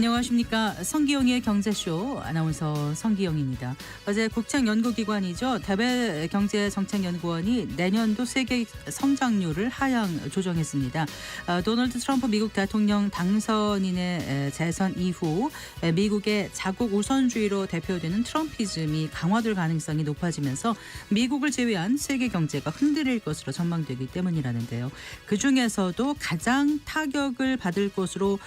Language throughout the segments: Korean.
안녕하십니까. 성기영의 경제쇼 아나운서 성기영입니다. 어제 국책연구기관이죠. 대배경제정책연구원이 내년도 세계 성장률을 하향 조정했습니다. 도널드 트럼프 미국 대통령 당선인의 재선 이후 미국의 자국 우선주의로 대표되는 트럼피즘이 강화될 가능성이 높아지면서 미국을 제외한 세계 경제가 흔들릴 것으로 전망되기 때문이라는데요. 그중에서도 가장 타격을 받을 것으로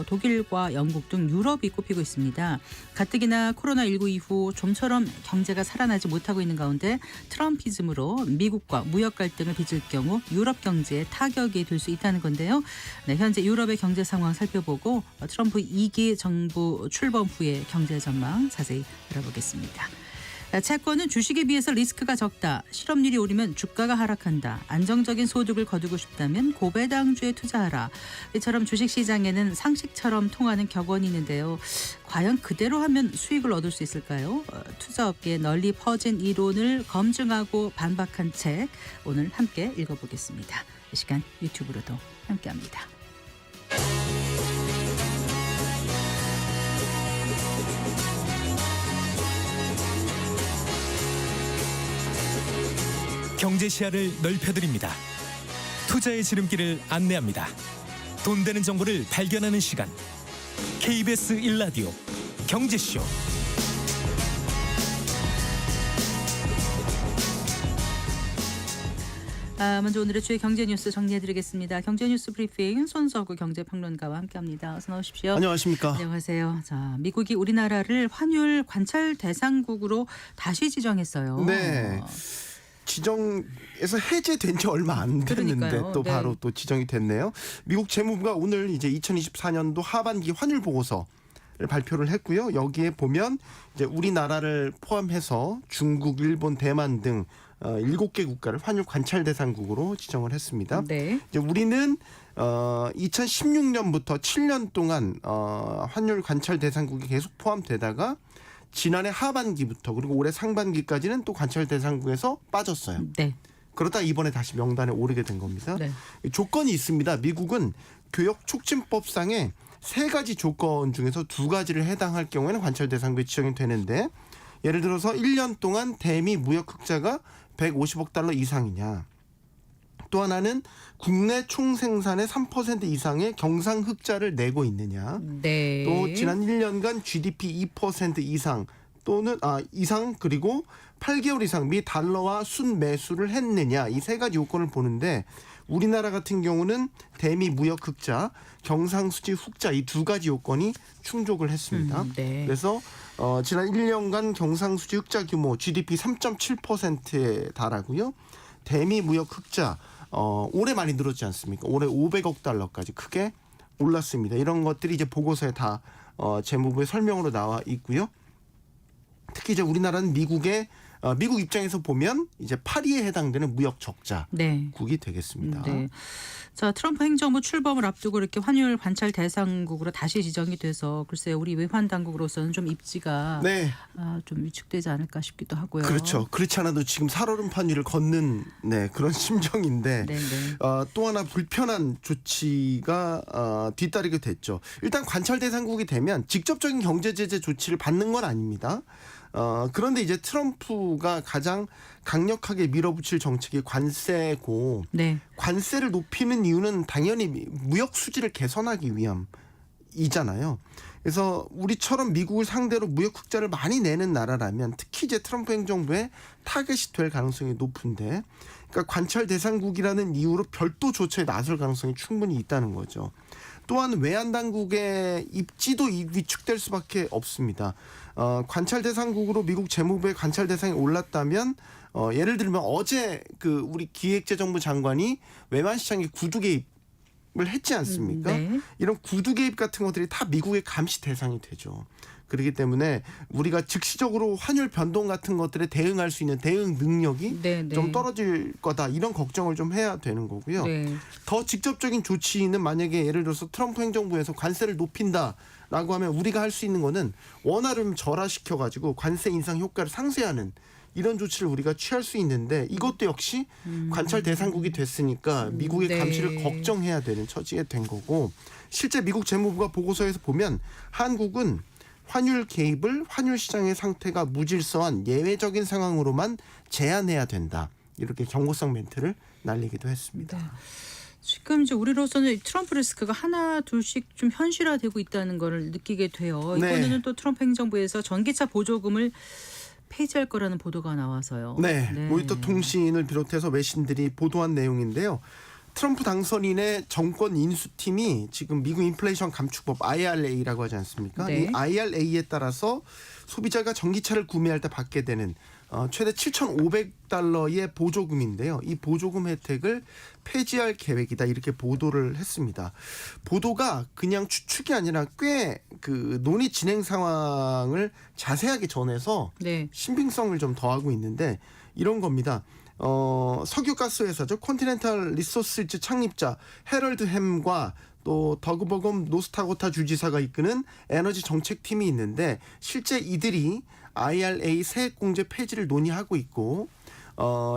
독일과 영국 등 유럽이 꼽히고 있습니다. 가뜩이나 코로나19 이후 좀처럼 경제가 살아나지 못하고 있는 가운데 트럼피즘으로 미국과 무역 갈등을 빚을 경우 유럽 경제에 타격이 될 수 있다는 건데요. 네, 현재 유럽의 경제 상황 살펴보고 트럼프 2기 정부 출범 후의 경제 전망 자세히 알아보겠습니다. 채권은 주식에 비해서 리스크가 적다. 실업률이 오르면 주가가 하락한다. 안정적인 소득을 거두고 싶다면 고배당주에 투자하라. 이처럼 주식시장에는 상식처럼 통하는 격언이 있는데요. 과연 그대로 하면 수익을 얻을 수 있을까요? 투자업계에 널리 퍼진 이론을 검증하고 반박한 책 오늘 함께 읽어보겠습니다. 이 시간 유튜브로도 함께합니다. 경제 시야를 넓혀드립니다. 투자의 지름길을 안내합니다. 돈 되는 정보를 발견하는 시간. KBS 1라디오 경제쇼. 먼저 오늘의 주요 경제 뉴스 정리해드리겠습니다. 경제 뉴스 브리핑 손석구 경제평론가와 함께합니다. 어서 나오십시오. 안녕하십니까. 안녕하세요. 자, 미국이 우리나라를 환율 관찰 대상국으로 다시 지정했어요. 네. 지정에서 해제된 지 얼마 안 됐는데 그러니까요. 또 네. 바로 또 지정이 됐네요. 미국 재무부가 오늘 이제 2024년도 하반기 환율 보고서를 발표를 했고요. 여기에 보면 이제 우리나라를 포함해서 중국, 일본, 대만 등 7개 국가를 환율 관찰 대상국으로 지정을 했습니다. 네. 이제 우리는 2016년부터 7년 동안 환율 관찰 대상국이 계속 포함되다가 지난해 하반기부터 그리고 올해 상반기까지는 또 관찰 대상국에서 빠졌어요. 네. 그러다 이번에 다시 명단에 오르게 된 겁니다. 네. 조건이 있습니다. 미국은 교역 촉진법상에 3가지 조건 중에서 2가지를 해당할 경우에는 관찰 대상국에 지정이 되는데, 예를 들어서 1년 동안 대미 무역 흑자가 150억 달러 이상이냐, 또 하나는 국내 총생산의 3% 이상의 경상 흑자를 내고 있느냐, 네. 또 지난 1년간 GDP 2% 이상 또는 이상 그리고 8개월 이상 미 달러와 순매수를 했느냐, 이 3가지 요건을 보는데 우리나라 같은 경우는 대미 무역 흑자, 경상수지 흑자 이 2가지 요건이 충족을 했습니다. 네. 그래서 지난 1년간 경상수지 흑자 규모 GDP 3.7%에 달하고요. 대미 무역 흑자 올해 많이 늘었지 않습니까? 올해 500억 달러까지 크게 올랐습니다. 이런 것들이 이제 보고서에 다 재무부의 설명으로 나와 있고요. 특히 이제 우리나라는 미국 입장에서 보면 이제 파리에 해당되는 무역 적자국이 네. 되겠습니다. 네. 자, 트럼프 행정부 출범을 앞두고 이렇게 환율 관찰 대상국으로 다시 지정이 돼서 글쎄요, 우리 외환 당국으로서는 좀 입지가 네, 좀 위축되지 않을까 싶기도 하고요. 그렇죠. 그렇지 않아도 지금 살얼음 판위를 걷는 그런 심정인데 네, 네. 또 하나 불편한 조치가 뒤따르게 됐죠. 일단 관찰 대상국이 되면 직접적인 경제 제재 조치를 받는 건 아닙니다. 그런데 이제 트럼프가 가장 강력하게 밀어붙일 정책이 관세고, 네. 관세를 높이는 이유는 당연히 무역 수지를 개선하기 위함이잖아요. 그래서 우리처럼 미국을 상대로 무역 흑자를 많이 내는 나라라면 특히 이제 트럼프 행정부의 타겟이 될 가능성이 높은데, 그러니까 관찰 대상국이라는 이유로 별도 조처에 나설 가능성이 충분히 있다는 거죠. 또한 외환 당국의 입지도 위축될 수밖에 없습니다. 관찰 대상국으로 미국 재무부의 관찰 대상이 올랐다면 예를 들면 어제 우리 기획재정부 장관이 외환 시장에 구두 개입을 했지 않습니까? 네. 이런 구두 개입 같은 것들이 다 미국의 감시 대상이 되죠. 그렇기 때문에 우리가 즉시적으로 환율 변동 같은 것들에 대응할 수 있는 대응 능력이 네, 네. 좀 떨어질 거다, 이런 걱정을 좀 해야 되는 거고요. 네. 더 직접적인 조치는 만약에 예를 들어서 트럼프 행정부에서 관세를 높인다라고 하면 우리가 할 수 있는 거는 원화를 절하시켜가지고 관세 인상 효과를 상쇄하는 이런 조치를 우리가 취할 수 있는데 이것도 역시 관찰 대상국이 됐으니까 미국의 네. 감시를 걱정해야 되는 처지에 된 거고 실제 미국 재무부가 보고서에서 보면 한국은 환율 개입을 환율 시장의 상태가 무질서한 예외적인 상황으로만 제한해야 된다. 이렇게 경고성 멘트를 날리기도 했습니다. 네. 지금 이제 우리로서는 트럼프 리스크가 하나 둘씩 좀 현실화되고 있다는 걸 느끼게 돼요. 네. 이번에는 또 트럼프 행정부에서 전기차 보조금을 폐지할 거라는 보도가 나와서요. 네, 로이터 통신을 비롯해서 외신들이 보도한 내용인데요. 트럼프 당선인의 정권 인수팀이 지금 미국 인플레이션 감축법 IRA라고 하지 않습니까? 네. 이 IRA에 따라서 소비자가 전기차를 구매할 때 받게 되는 최대 $7,500의 보조금인데요. 이 보조금 혜택을 폐지할 계획이다 이렇게 보도를 했습니다. 보도가 그냥 추측이 아니라 꽤 그 논의 진행 상황을 자세하게 전해서 네. 신빙성을 좀 더하고 있는데 이런 겁니다. 석유가스 회사죠. 컨티넨탈 리소스즈 창립자 해럴드 햄과 또 더그버금 노스타코타 주지사가 이끄는 에너지 정책팀이 있는데 실제 이들이 IRA 세액공제 폐지를 논의하고 있고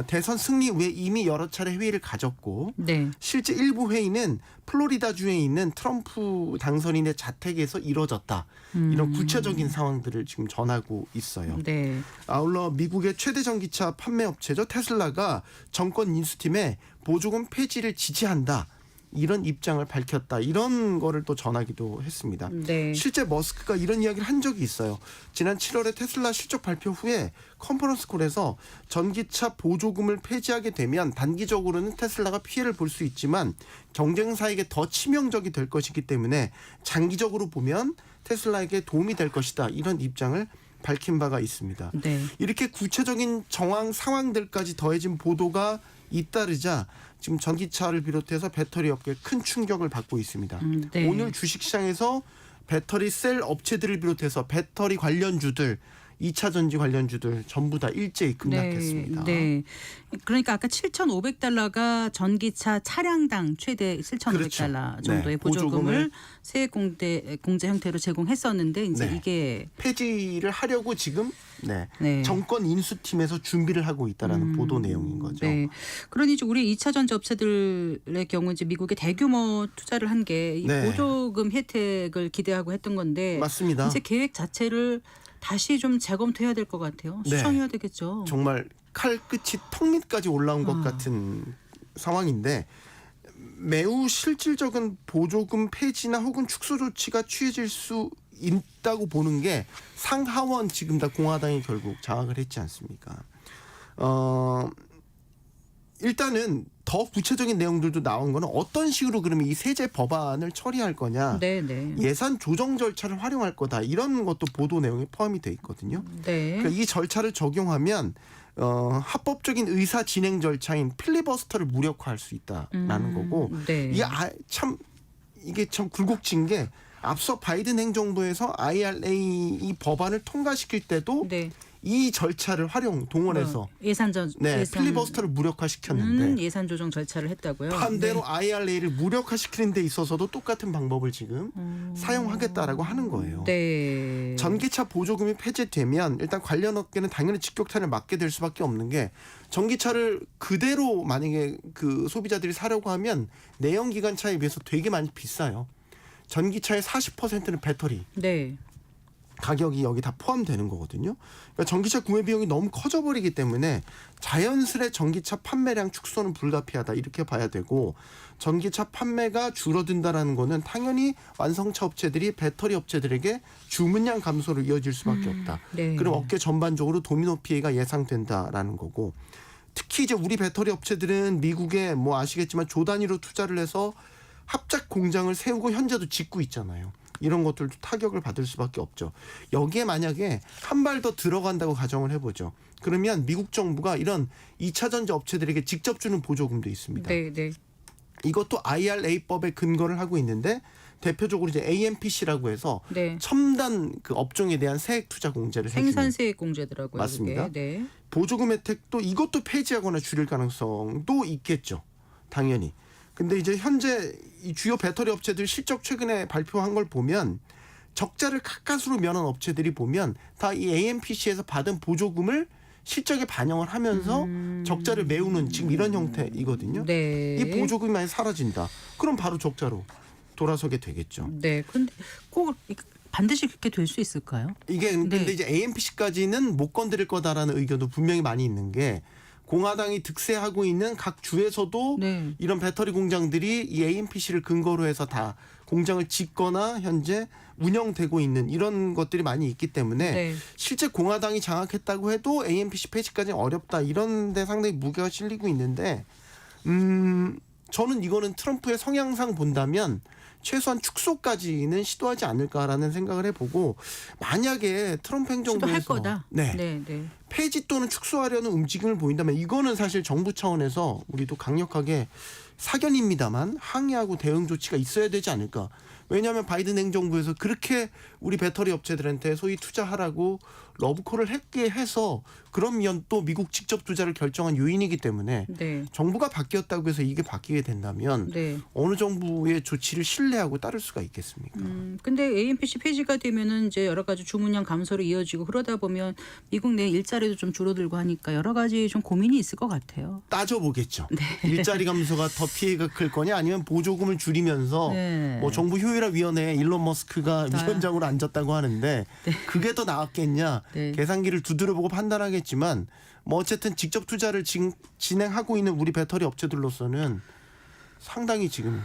대선 승리 후에 이미 여러 차례 회의를 가졌고 네. 실제 일부 회의는 플로리다주에 있는 트럼프 당선인의 자택에서 이뤄졌다. 이런 구체적인 상황들을 지금 전하고 있어요. 네. 아울러 미국의 최대 전기차 판매 업체죠. 테슬라가 정권 인수팀에 보조금 폐지를 지지한다. 이런 입장을 밝혔다. 이런 거를 또 전하기도 했습니다. 네. 실제 머스크가 이런 이야기를 한 적이 있어요. 지난 7월에 테슬라 실적 발표 후에 컨퍼런스 콜에서 전기차 보조금을 폐지하게 되면 단기적으로는 테슬라가 피해를 볼 수 있지만 경쟁사에게 더 치명적이 될 것이기 때문에 장기적으로 보면 테슬라에게 도움이 될 것이다. 이런 입장을 밝힌 바가 있습니다. 네. 이렇게 구체적인 정황 상황들까지 더해진 보도가 잇따르자 지금 전기차를 비롯해서 배터리 업계에 큰 충격을 받고 있습니다. 네. 오늘 주식시장에서 배터리 셀 업체들을 비롯해서 배터리 관련주들 2차 전지 관련주들 전부 다 일제히 급락했습니다. 네. 그러니까 아까 $7,500가 전기차 차량당 최대 $7,500 그렇죠. 정도의 네, 보조금을 세액 공제 형태로 제공했었는데 이제 네. 이게 폐지를 하려고 지금 네. 정권 인수팀에서 준비를 하고 있다라는 보도 내용인 거죠. 네. 그러니 이제 우리 2차 전지 업체들의 경우 이제 미국에 대규모 투자를 한 게 이 네. 보조금 혜택을 기대하고 했던 건데 맞습니다. 이제 계획 자체를 다시 좀 재검토해야 될 것 같아요. 네. 수정해야 되겠죠. 정말 칼 끝이 턱 밑까지 올라온 것 아. 같은 상황인데 매우 실질적인 보조금 폐지나 혹은 축소 조치가 취해질 수 있다고 보는 게 상하원 지금 다 공화당이 결국 장악을 했지 않습니까? 일단은 더 구체적인 내용들도 나온 거는 어떤 식으로 그러면 이 세제 법안을 처리할 거냐. 네, 네. 예산 조정 절차를 활용할 거다. 이런 것도 보도 내용에 포함이 돼 있거든요. 네. 그러니까 이 절차를 적용하면 합법적인 의사 진행 절차인 필리버스터를 무력화할 수 있다라는 거고 네. 이게 참 굴곡진 게 앞서 바이든 행정부에서 IRA 이 법안을 통과시킬 때도 네. 이 절차를 동원해서 예산 필리버스터를 무력화시켰는데 예산 조정 절차를 했다고요. 반대로 네. IRA를 무력화시키는 데 있어서도 똑같은 방법을 지금 사용하겠다라고 하는 거예요. 네. 전기차 보조금이 폐지되면 일단 관련 업계는 당연히 직격탄을 맞게 될 수밖에 없는 게 전기차를 그대로 만약에 그 소비자들이 사려고 하면 내연기관차에 비해서 되게 많이 비싸요. 전기차의 40%는 배터리. 네. 가격이 여기 다 포함되는 거거든요. 그러니까 전기차 구매 비용이 너무 커져버리기 때문에 자연스레 전기차 판매량 축소는 불가피하다 이렇게 봐야 되고 전기차 판매가 줄어든다라는 거는 당연히 완성차 업체들이 배터리 업체들에게 주문량 감소로 이어질 수밖에 없다. 네. 그럼 업계 전반적으로 도미노 피해가 예상된다라는 거고 특히 이제 우리 배터리 업체들은 미국에 뭐 아시겠지만 조 단위로 투자를 해서 합작 공장을 세우고 현재도 짓고 있잖아요. 이런 것들도 타격을 받을 수밖에 없죠. 여기에 만약에 한 발 더 들어간다고 가정을 해보죠. 그러면 미국 정부가 이런 2차 전지 업체들에게 직접 주는 보조금도 있습니다. 네, 네. 이것도 IRA법에 근거를 하고 있는데 대표적으로 이제 AMPC라고 해서 네. 첨단 그 업종에 대한 세액 투자 공제를 해주는 생산세액 공제더라고요. 맞습니다. 그게. 네. 보조금 혜택도 이것도 폐지하거나 줄일 가능성도 있겠죠. 당연히. 근데 이제 현재 이 주요 배터리 업체들 실적 최근에 발표한 걸 보면 적자를 가까스로 면한 업체들이 보면 다 이 AMPC에서 받은 보조금을 실적에 반영을 하면서 적자를 메우는 지금 이런 형태이거든요. 네. 이 보조금이 많이 사라진다. 그럼 바로 적자로 돌아서게 되겠죠. 네. 근데 꼭 반드시 그렇게 될 수 있을까요? 이게 근데 네. 이제 AMPC까지는 못 건드릴 거다라는 의견도 분명히 많이 있는 게 공화당이 득세하고 있는 각 주에서도 네. 이런 배터리 공장들이 이 AMPC를 근거로 해서 다 공장을 짓거나 현재 운영되고 있는 이런 것들이 많이 있기 때문에 네. 실제 공화당이 장악했다고 해도 AMPC 폐지까지는 어렵다 이런 데 상당히 무게가 실리고 있는데 저는 이거는 트럼프의 성향상 본다면 최소한 축소까지는 시도하지 않을까라는 생각을 해보고 만약에 트럼프 행정부에서 시도할 거다. 네, 네. 폐지 또는 축소하려는 움직임을 보인다면 이거는 사실 정부 차원에서 우리도 강력하게 사견입니다만 항의하고 대응 조치가 있어야 되지 않을까. 왜냐하면 바이든 행정부에서 그렇게 우리 배터리 업체들한테 소위 투자하라고 러브콜을 했게 해서 그러면 또 미국 직접 투자를 결정한 요인이기 때문에 네. 정부가 바뀌었다고 해서 이게 바뀌게 된다면 네. 어느 정부의 조치를 신뢰하고 따를 수가 있겠습니까? 근데 AMPC 폐지가 되면은 이제 여러 가지 주문량 감소로 이어지고 그러다 보면 미국 내 일자리도 좀 줄어들고 하니까 여러 가지 좀 고민이 있을 것 같아요. 따져보겠죠. 네. 일자리 감소가 더 피해가 클 거냐 아니면 보조금을 줄이면서 네. 뭐 정부 효율화위원회에 일론 머스크가 위원장으로 앉았다고 하는데 그게 더 나았겠냐 네. 계산기를 두드려보고 판단하겠지만 뭐 어쨌든 직접 투자를 진행하고 있는 우리 배터리 업체들로서는 상당히 지금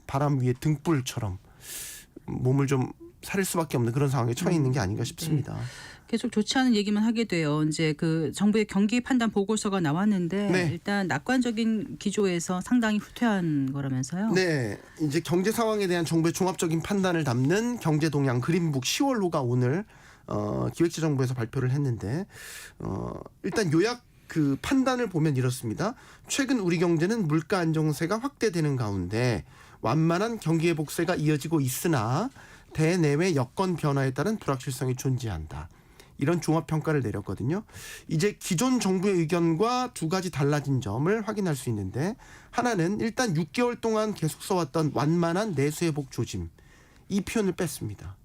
바람 위에 등불처럼 몸을 좀 사릴 수밖에 없는 그런 상황에 처해 있는 게 아닌가 싶습니다. 계속 좋지 않은 얘기만 하게 돼요. 이제 그 정부의 경기 판단 보고서가 나왔는데 네. 일단 낙관적인 기조에서 상당히 후퇴한 거라면서요. 네, 이제 경제 상황에 대한 정부의 종합적인 판단을 담는 경제 동향 그린북 10월호가 오늘 기획재정부에서 발표를 했는데 일단 요약 그 판단을 보면 이렇습니다. 최근 우리 경제는 물가 안정세가 확대되는 가운데 완만한 경기 회복세가 이어지고 있으나 대내외 여건 변화에 따른 불확실성이 존재한다. 이런 종합평가를 내렸거든요. 이제 기존 정부의 의견과 두 가지 달라진 점을 확인할 수 있는데 하나는 일단 6개월 동안 계속 써왔던 완만한 내수회복 조짐 이 표현을 뺐습니다.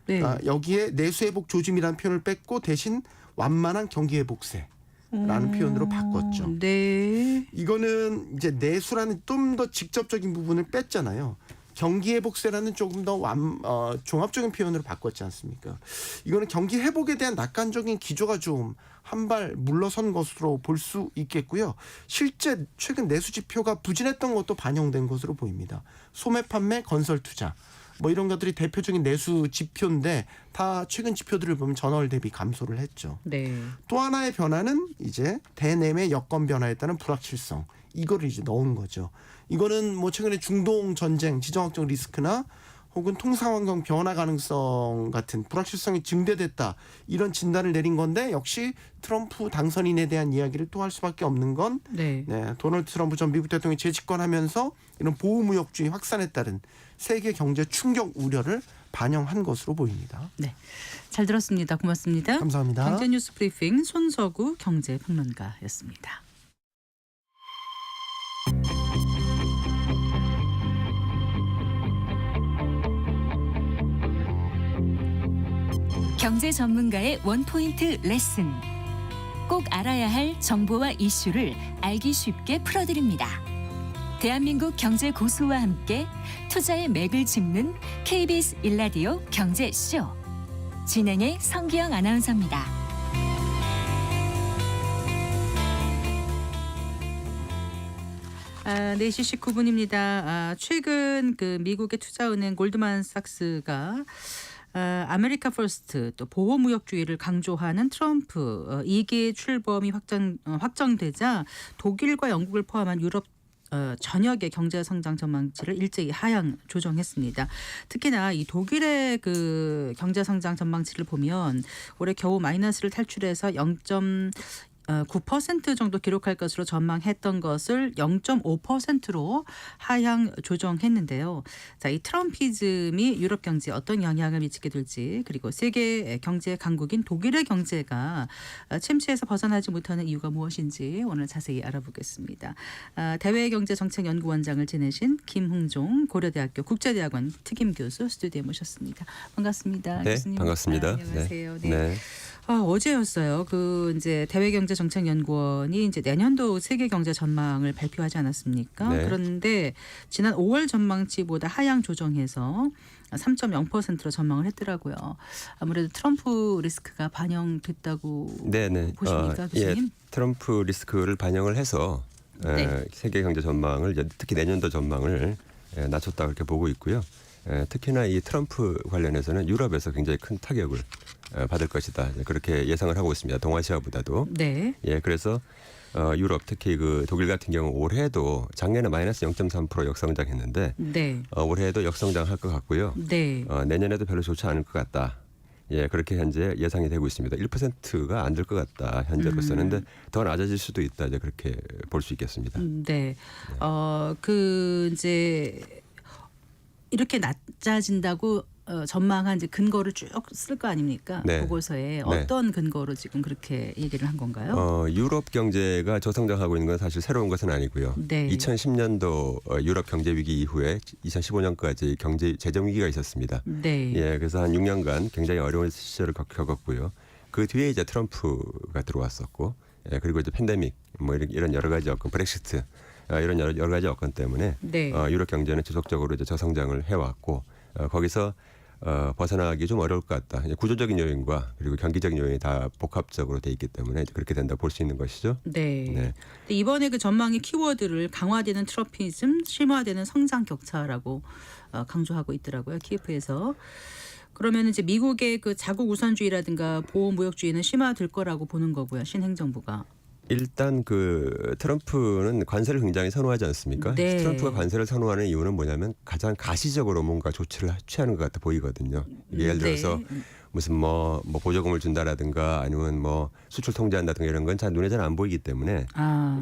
네. 그러니까 여기에 내수회복 조짐이라는 표현을 뺐고 대신 완만한 경기회복세라는 표현으로 바꿨죠. 네. 이거는 이제 내수라는 좀 더 직접적인 부분을 뺐잖아요. 경기회복세라는 조금 더 종합적인 표현으로 바꿨지 않습니까? 이거는 경기 회복에 대한 낙관적인 기조가 좀 한 발 물러선 것으로 볼 수 있겠고요. 실제 최근 내수 지표가 부진했던 것도 반영된 것으로 보입니다. 소매 판매, 건설 투자 뭐 이런 것들이 대표적인 내수 지표인데 다 최근 지표들을 보면 전월 대비 감소를 했죠. 네. 또 하나의 변화는 이제 대내외 여건 변화에 따른 불확실성 이거를 이제 넣은 거죠. 이거는 뭐 최근에 중동 전쟁, 지정학적 리스크나 혹은 통상환경 변화 가능성 같은 불확실성이 증대됐다 이런 진단을 내린 건데 역시 트럼프 당선인에 대한 이야기를 또 할 수밖에 없는 건 도널드 트럼프 전 미국 대통령이 재집권하면서 이런 보호무역주의 확산에 따른 세계 경제 충격 우려를 반영한 것으로 보입니다. 네, 잘 들었습니다. 고맙습니다. 감사합니다. 경제뉴스 브리핑 손서구 경제평론가였습니다. 경제 전문가의 원포인트 레슨. 꼭 알아야 할 정보와 이슈를 알기 쉽게 풀어드립니다. 대한민국 경제 고수와 함께 투자의 맥을 짚는 KBS 1라디오 경제쇼. 진행의 성기영 아나운서입니다. 아, 4시 19분입니다. 최근 그 미국의 투자은행 골드만삭스가 아메리카 퍼스트 또 보호무역주의를 강조하는 트럼프 2기 출범이 확정되자 독일과 영국을 포함한 유럽 전역의 경제 성장 전망치를 일제히 하향 조정했습니다. 특히나 이 독일의 그 경제 성장 전망치를 보면 올해 겨우 마이너스를 탈출해서 9% 정도 기록할 것으로 전망했던 것을 0.5%로 하향 조정했는데요. 자, 이 트럼피즘이 유럽 경제에 어떤 영향을 미치게 될지 그리고 세계 경제 강국인 독일의 경제가 침체에서 벗어나지 못하는 이유가 무엇인지 오늘 자세히 알아보겠습니다. 대외경제정책연구원장을 지내신 김흥종 고려대학교 국제대학원 특임 교수 스튜디오에 모셨습니다. 반갑습니다. 네, 교수님. 반갑습니다. 안녕하세요. 네. 어제였어요. 그 이제 대외경제정책연구원이 이제 내년도 세계 경제 전망을 발표하지 않았습니까? 네. 그런데 지난 5월 전망치보다 하향 조정해서 3.0%로 전망을 했더라고요. 아무래도 트럼프 리스크가 반영됐다고 네네. 보십니까, 교수님? 트럼프 리스크를 반영을 해서 네. 세계 경제 전망을 특히 내년도 전망을 낮췄다 그렇게 보고 있고요. 특히나 이 트럼프 관련해서는 유럽에서 굉장히 큰 타격을 받을 것이다. 그렇게 예상을 하고 있습니다. 동아시아보다도. 네. 예, 그래서 유럽 특히 그 독일 같은 경우 올해도 작년에 마이너스 0.3% 역성장했는데 네. 올해도 역성장할 것 같고요. 네. 내년에도 별로 좋지 않을 것 같다. 예, 그렇게 현재 예상이 되고 있습니다. 1%가 안 될 것 같다 현재로서는. 근데 더 낮아질 수도 있다. 이제 그렇게 볼 수 있겠습니다. 네. 그 이제 이렇게 낮아진다고 전망한 이제 근거를 쭉 쓸 거 아닙니까? 네. 보고서에 네. 어떤 근거로 지금 그렇게 얘기를 한 건가요? 유럽 경제가 저성장하고 있는 건 사실 새로운 것은 아니고요. 네. 2010년도 유럽 경제 위기 이후에 2015년까지 경제 재정 위기가 있었습니다. 네. 예, 그래서 한 6년간 굉장히 어려운 시절을 겪었고요. 그 뒤에 이제 트럼프가 들어왔었고, 예, 그리고 이제 팬데믹, 뭐 이런 여러 가지 여건, 브렉시트 이런 여러 가지 여건 때문에 네. 유럽 경제는 지속적으로 이제 저성장을 해왔고, 거기서 벗어나기 좀 어려울 것 같다. 이제 구조적인 요인과 그리고 경기적인 요인이 다 복합적으로 돼 있기 때문에 그렇게 된다 볼 수 있는 것이죠. 네. 네. 근데 이번에 그 전망의 키워드를 강화되는 트럼피즘, 심화되는 성장 격차라고 강조하고 있더라고요. 키예프에서. 그러면 이제 미국의 그 자국 우선주의라든가 보호 무역주의는 심화될 거라고 보는 거고요. 신행정부가. 일단 그 트럼프는 관세를 굉장히 선호하지 않습니까? 네. 트럼프가 관세를 선호하는 이유는 뭐냐면 가장 가시적으로 뭔가 조치를 취하는 것 같아 보이거든요. 이게 예를 들어서 네. 무슨 뭐 보조금을 준다라든가 아니면 뭐 수출 통제한다든가 이런 건 잘 눈에 잘 안 보이기 때문에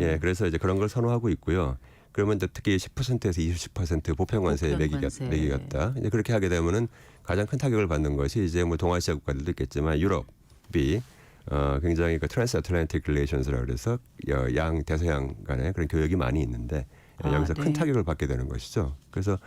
예, 그래서 이제 그런 걸 선호하고 있고요. 그러면 이제 특히 10%에서 20% 보편 관세에 매기겠다. 이제 그렇게 하게 되면은 가장 큰 타격을 받는 것이 이제 뭐 동아시아 국가들도 있겠지만 유럽이 굉장히 그 트랜스애틀랜틱 릴레이션스라고 그래서 양 대서양 간에 그런 교역이 많이 있는데 여기서 네. 큰 타격을 받게 되는 것이죠. 그래서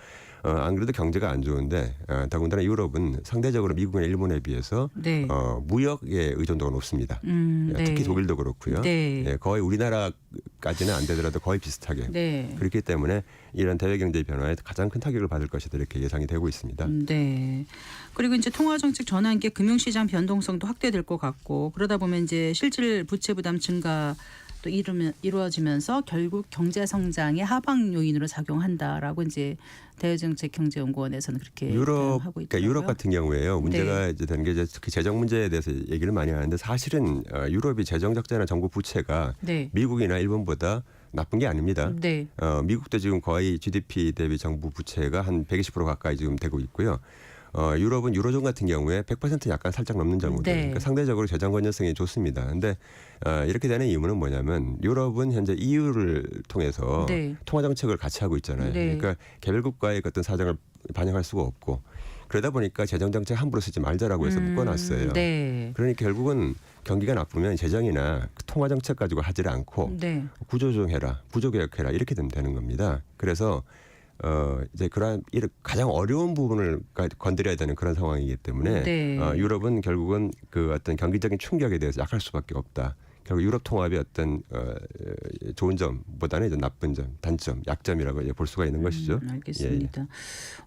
안 그래도 경제가 안 좋은데 더군다나 유럽은 상대적으로 미국이나 일본에 비해서 네. 무역의 의존도가 높습니다. 네. 특히 독일도 그렇고요. 네. 예, 거의 우리나라까지는 안 되더라도 거의 비슷하게. 네. 그렇기 때문에 이런 대외 경제 변화에 가장 큰 타격을 받을 것이다 이렇게 예상이 되고 있습니다. 네. 그리고 이제 통화 정책 전환기에 금융시장 변동성도 확대될 것 같고 그러다 보면 이제 실질 부채 부담 증가 또 이루어지면서 결국 경제 성장의 하방 요인으로 작용한다라고 이제 대외정책경제연구원에서는 그렇게 하고 있더라고요. 그러니까 유럽 같은 경우에요. 문제가 이제 되는 게 이제 특히 재정 문제에 대해서 얘기를 많이 하는데 사실은 유럽이 재정 적자나 정부 부채가 네. 미국이나 일본보다 나쁜 게 아닙니다. 네. 미국도 지금 거의 GDP 대비 정부 부채가 한 120% 가까이 지금 되고 있고요. 유럽은 유로존 같은 경우에 100% 약간 살짝 넘는 정도. 네. 그러니까 상대적으로 재정 건전성이 좋습니다. 그런데 이렇게 되는 이유는 뭐냐면 유럽은 현재 EU를 통해서 네. 통화 정책을 같이 하고 있잖아요. 네. 그러니까 개별 국가의 어떤 사정을 반영할 수가 없고 그러다 보니까 재정 정책 함부로 쓰지 말자라고 해서 묶어놨어요. 네. 그러니까 결국은 경기가 나쁘면 재정이나 통화 정책 가지고 하지를 않고 네. 구조조정해라, 구조개혁해라 이렇게 되는 겁니다. 그래서 이제 그런 가장 어려운 부분을 건드려야 되는 그런 상황이기 때문에 네. 유럽은 결국은 그 어떤 경기적인 충격에 대해서 약할 수밖에 없다. 결국 유럽 통합의 어떤 좋은 점보다는 이제 나쁜 점, 단점, 약점이라고 이제 볼 수가 있는 것이죠. 알겠습니다. 예.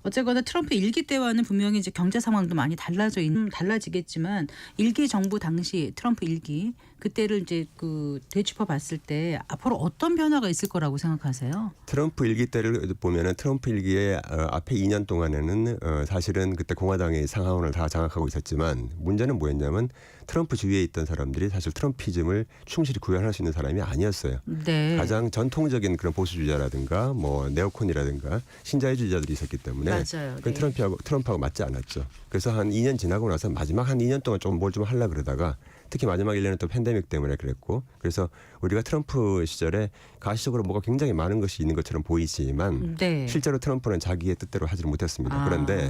어쨌거나 트럼프 일기 때와는 분명히 이제 경제 상황도 많이 달라지겠지만 일기 정부 당시 트럼프 일기 그때를 이제 그 되짚어 봤을 때 앞으로 어떤 변화가 있을 거라고 생각하세요? 트럼프 일기 때를 보면은 트럼프 일기의 앞에 2년 동안에는 사실은 그때 공화당이 상하원을 다 장악하고 있었지만 문제는 뭐였냐면 트럼프 주위에 있던 사람들이 사실 트럼피즘을 충실히 구현할 수 있는 사람이 아니었어요. 네. 가장 전통적인 그런 보수주의자라든가 뭐 네오콘이라든가 신자유주의자들이 있었기 때문에 맞아요. 그건 트럼프하고 맞지 않았죠. 그래서 한 2년 지나고 나서 마지막 한 2년 동안 좀 뭘 좀 하려고 그러다가 특히 마지막 1년은 또 팬데믹 때문에 그랬고 그래서 우리가 트럼프 시절에 가시적으로 뭐가 굉장히 많은 것이 있는 것처럼 보이지만 네. 실제로 트럼프는 자기의 뜻대로 하지를 못했습니다. 그런데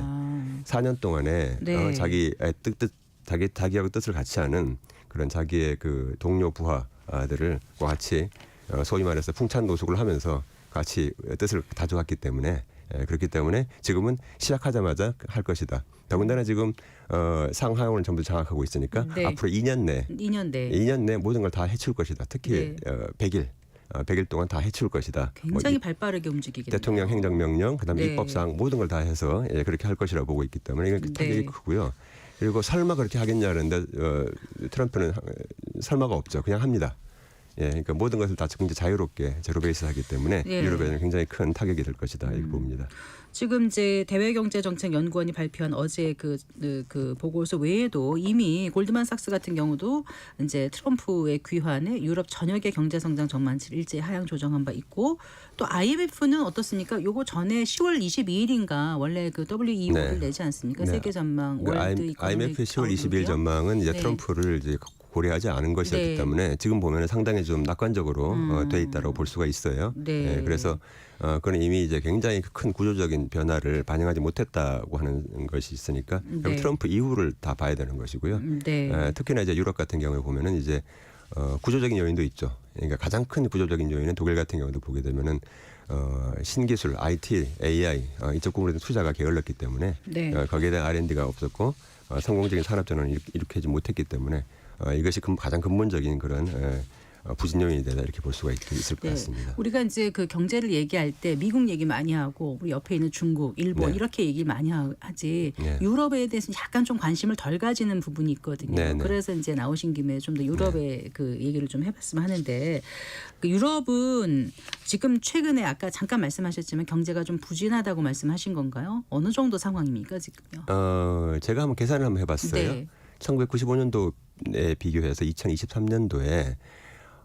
4년 동안에 네. 자기하고 뜻을 같이 하는 그런 자기의 그 동료 부하들을 같이 소위 말해서 풍찬 노숙을 하면서 같이 뜻을 다져왔기 때문에 그렇기 때문에 지금은 시작하자마자 할 것이다. 더군다나 지금 상하원을 전부 장악하고 있으니까 네. 앞으로 2년 내 모든 걸 다 해칠 것이다. 특히 100일 동안 다 해칠 것이다. 굉장히 발빠르게 움직이겠네요. 대통령 행정명령, 그다음에 네. 입법사항 모든 걸 다 해서 그렇게 할 것이라고 보고 있기 때문에 이건 타격이 크고요. 그리고 설마 그렇게 하겠냐는데 트럼프는 설마가 없죠. 그냥 합니다. 그러니까 모든 것을 다 굉장히 자유롭게 제로 베이스 하기 때문에 유럽에는 굉장히 큰 타격이 될 것이다 이렇게 봅니다. 지금 이제 대외경제정책연구원이 발표한 어제 그 보고서 외에도 이미 골드만삭스 같은 경우도 이제 트럼프의 귀환에 유럽 전역의 경제 성장 전망치를 일제히 하향 조정한 바 있고 또 IMF는 어떻습니까? 요거 전에 10월 22일인가 원래 그 WEO를 내지 않습니까? 세계 전망 월드 IMF의 10월 22일 전망은 이제 트럼프를 이제 고려하지 않은 것이었기 때문에 지금 보면 상당히 좀 낙관적으로 돼 있다고 볼 수가 있어요. 그래서 그건 이미 이제 굉장히 큰 구조적인 변화를 반영하지 못했다고 하는 것이 있으니까 그럼 트럼프 이후를 다 봐야 되는 것이고요. 특히나 이제 유럽 같은 경우에 보면은 이제 구조적인 요인도 있죠. 그러니까 가장 큰 구조적인 요인은 독일 같은 경우도 보게 되면은 신기술, IT, AI 이쪽 부분에도 투자가 게을렀기 때문에 거기에 대한 R&D가 없었고 성공적인 산업 전환을 일으키지 못했기 때문에 이것이 가장 근본적인 그런 부진 요인이 되다 이렇게 볼 수가 있을 것 같습니다. 우리가 이제 그 경제를 얘기할 때 미국 얘기 많이 하고 우리 옆에 있는 중국, 일본 이렇게 얘기를 많이 하지 유럽에 대해서는 약간 좀 관심을 덜 가지는 부분이 있거든요. 그래서 이제 나오신 김에 좀 더 유럽의 그 얘기를 좀 해봤으면 하는데 그 유럽은 지금 최근에 아까 잠깐 말씀하셨지만 경제가 좀 부진하다고 말씀하신 건가요? 어느 정도 상황입니까 지금요? 제가 한번 계산을 한번 해봤어요. 1995년도에 비교해서 2023년도에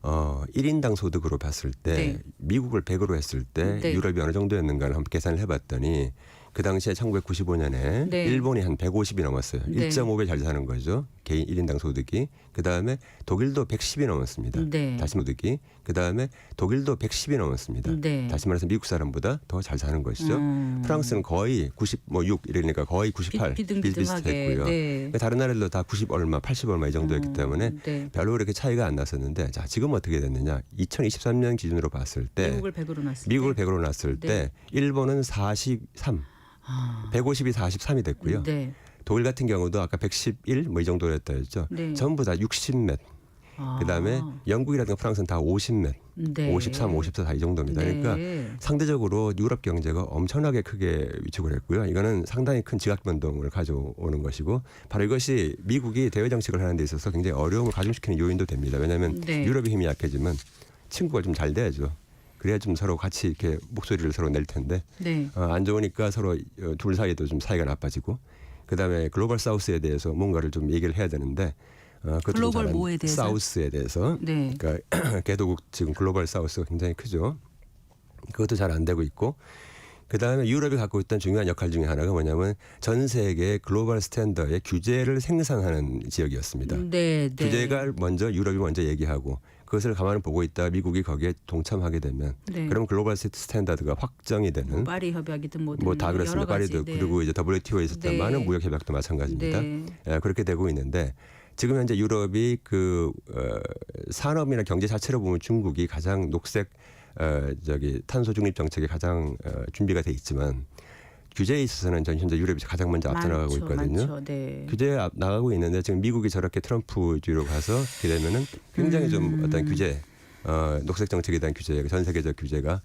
1인당 소득으로 봤을 때 미국을 100으로 했을 때 유럽이 어느 정도였는가를 한번 계산을 해봤더니 그 당시에 1995년에 일본이 한 150이 넘었어요. 1.5배 잘 사는 거죠. 개인 1인당 소득이. 그다음에 독일도 110이 넘었습니다. 다시 소득이. 그다음에 독일도 110이 넘었습니다. 다시 말해서 미국 사람보다 더 잘 사는 것이죠. 프랑스는 거의 96 이러니까 거의 98 비슷비슷했고요. 다른 나라들도 다 90 얼마, 80 얼마 이 정도였기 때문에 별로 그렇게 차이가 안 났었는데 자 지금 어떻게 됐느냐. 2023년 기준으로 봤을 때 미국을 100으로 놨을 때 일본은 43 150이 43이 됐고요. 독일 같은 경우도 아까 111 뭐 이 정도였다 했죠. 전부 다 60몇. 그다음에 영국이라든가 프랑스는 다 50몇. 53, 54 다 이 정도입니다. 그러니까 상대적으로 유럽 경제가 엄청나게 크게 위축을 했고요. 이거는 상당히 큰 지각 변동을 가져오는 것이고 바로 이것이 미국이 대외 정책을 하는 데 있어서 굉장히 어려움을 가중시키는 요인도 됩니다. 왜냐하면 유럽의 힘이 약해지면 친구가 좀 잘 돼야죠. 그래야 좀 서로 같이 이렇게 목소리를 서로 낼 텐데 안 좋으니까 서로 둘 사이도 좀 사이가 나빠지고 그다음에 글로벌 사우스에 대해서 뭔가를 좀 얘기를 해야 되는데 글로벌 뭐에 대해서? 사우스에 대해서 그러니까 개도국 지금 글로벌 사우스가 굉장히 크죠. 그것도 잘 안 되고 있고 그다음에 유럽이 갖고 있던 중요한 역할 중에 하나가 뭐냐면 전 세계 글로벌 스탠더의 규제를 생산하는 지역이었습니다. 규제가 먼저 유럽이 먼저 얘기하고 그것을 가만히 보고 있다 미국이 거기에 동참하게 되면 그럼 글로벌 스탠다드가 확정이 되는 파리 협약이든 뭐 다 그렇습니다. 파리도 그리고 이제 WTO에 있었던 많은 무역 협약도 마찬가지입니다. 그렇게 되고 있는데 지금 현재 유럽이 그 산업이나 경제 자체로 보면 중국이 가장 녹색 탄소 중립 정책에 가장 준비가 돼 있지만 규제에 있어서는 전 현재 유럽이 가장 먼저 앞서나가고 있거든요. 규제에 나가고 있는데 지금 미국이 저렇게 트럼프 뒤로 가서 이렇게 되면은 굉장히 좀 어떤 규제, 녹색 정책에 대한 규제, 전 세계적 규제가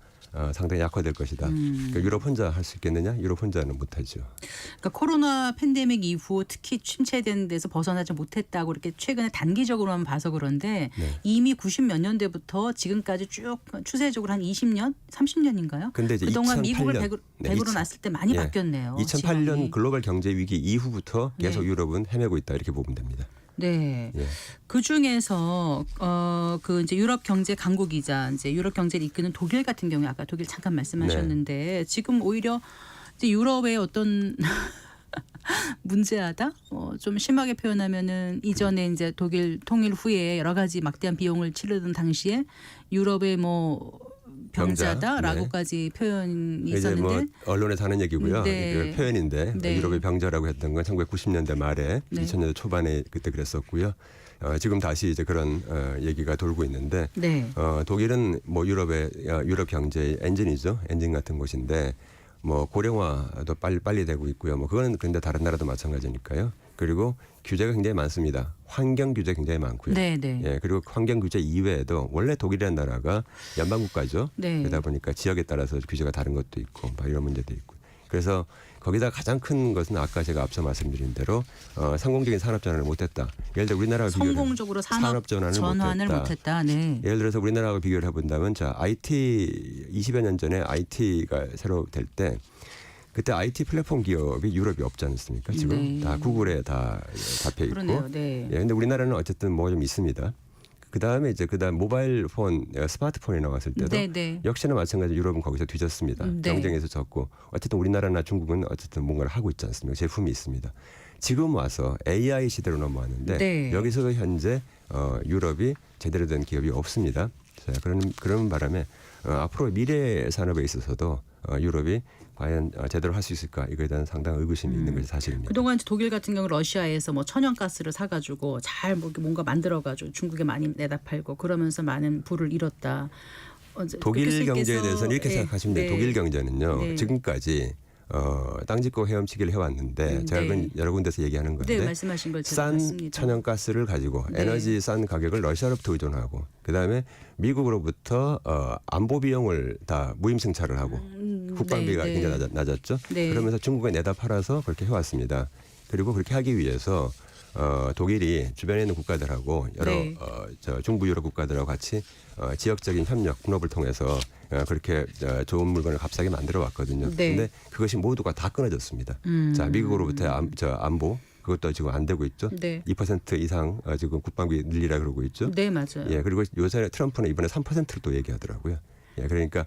상당히 약화될 것이다. 그러니까 유럽 혼자 할 수 있겠느냐? 유럽 혼자는 못하죠. 그러니까 코로나 팬데믹 이후 특히 침체된 데서 벗어나지 못했다고 이렇게 최근에 단기적으로만 봐서 그런데 이미 90몇 년대부터 지금까지 쭉 추세적으로 한 20년, 30년인가요? 근데 이제 그동안 2008년, 미국을 100으로 놨을 때 많이 바뀌었네요. 2008년 지형이. 글로벌 경제 위기 이후부터 계속 유럽은 헤매고 있다 이렇게 보면 됩니다. 그 중에서 그 이제 유럽 경제 강국이자 이제 유럽 경제를 이끄는 독일 같은 경우에 아까 독일 잠깐 말씀하셨는데 지금 오히려 이제 유럽의 어떤 문제하다 좀 심하게 표현하면은 이전에 이제 독일 통일 후에 여러 가지 막대한 비용을 치르던 당시에 유럽의 뭐 병자다라고까지 표현이 있었는데 뭐 언론에서 하는 얘기고요. 그 표현인데 유럽의 병자라고 했던 건 1990년대 말에 2000년대 초반에 그때 그랬었고요. 지금 다시 이제 그런 얘기가 돌고 있는데 독일은 뭐 유럽 경제의 엔진이죠. 엔진 같은 곳인데 뭐 고령화도 빨리 되고 있고요. 뭐 그거는 그런데 다른 나라도 마찬가지니까요. 그리고 규제가 굉장히 많습니다. 환경 규제 굉장히 많고요. 네, 네. 예, 그리고 환경 규제 이외에도 원래 독일이라는 나라가 연방 국가죠. 네. 그러다 보니까 지역에 따라서 규제가 다른 것도 있고 막 이런 문제도 있고. 그래서 거기다 가장 큰 것은 아까 제가 앞서 말씀드린 대로 성공적인 산업 전환을 못했다. 예를 들어 우리나라와 성공적으로 산업 전환을 못했다. 네. 예를 들어서 우리나라하고 비교를 해본다면 자 IT 20여 년 전에 IT가 새로 될 때 그때 IT 플랫폼 기업이 유럽이 없지 않습니까? 지금 네. 다 구글에 다 잡혀 있고. 그러네요. 네. 예, 근데 우리나라는 어쨌든 뭐 좀 있습니다. 그다음에 이제 모바일 폰, 스마트폰이 나왔을 때도 네, 네. 역시나 마찬가지 유럽은 거기서 뒤졌습니다. 네. 경쟁에서 졌고 어쨌든 우리나라나 중국은 어쨌든 뭔가를 하고 있지 않습니까? 제품이 있습니다. 지금 와서 AI 시대로 넘어왔는데 네. 여기서도 현재 유럽이 제대로 된 기업이 없습니다. 자, 그런 바람에 앞으로 미래 산업에 있어서도 유럽이 과연 제대로 할 수 있을까 이거에 대한 상당한 의구심이 있는 것이 사실입니다. 그동안 독일 같은 경우 러시아에서 뭐 천연가스를 사가지고 잘 뭔가 만들어가지고 중국에 많이 내다 팔고 그러면서 많은 부를 잃었다. 독일 경제에 대해서는 이렇게 생각하시면 돼요. 독일 경제는요. 네. 지금까지 땅짓고 헤엄치기를 해왔는데 제가 그건 여러 군데서 얘기하는 건데 네, 말씀하신 걸 제가 싼 봤습니다. 천연가스를 가지고 네. 에너지 싼 가격을 러시아로부터 의존하고 그다음에 미국으로부터 안보 비용을 다 무임승차를 하고 국방비가 네, 네. 굉장히 낮았죠. 네. 그러면서 중국에 내다 팔아서 그렇게 해왔습니다. 그리고 그렇게 하기 위해서 독일이 주변에 있는 국가들하고 여러 네. 중부 유럽 국가들하고 같이 지역적인 협력, 분업을 통해서 그렇게 좋은 물건을 값싸게 만들어 왔거든요. 네. 그런데 그것이 모두가 다 끊어졌습니다. 자, 미국으로부터 안보 그것도 지금 안 되고 있죠. 네. 2% 이상 지금 국방비 늘리라 그러고 있죠. 네, 맞아요. 예, 그리고 요새 트럼프는 이번에 3%를 또 얘기하더라고요. 예, 그러니까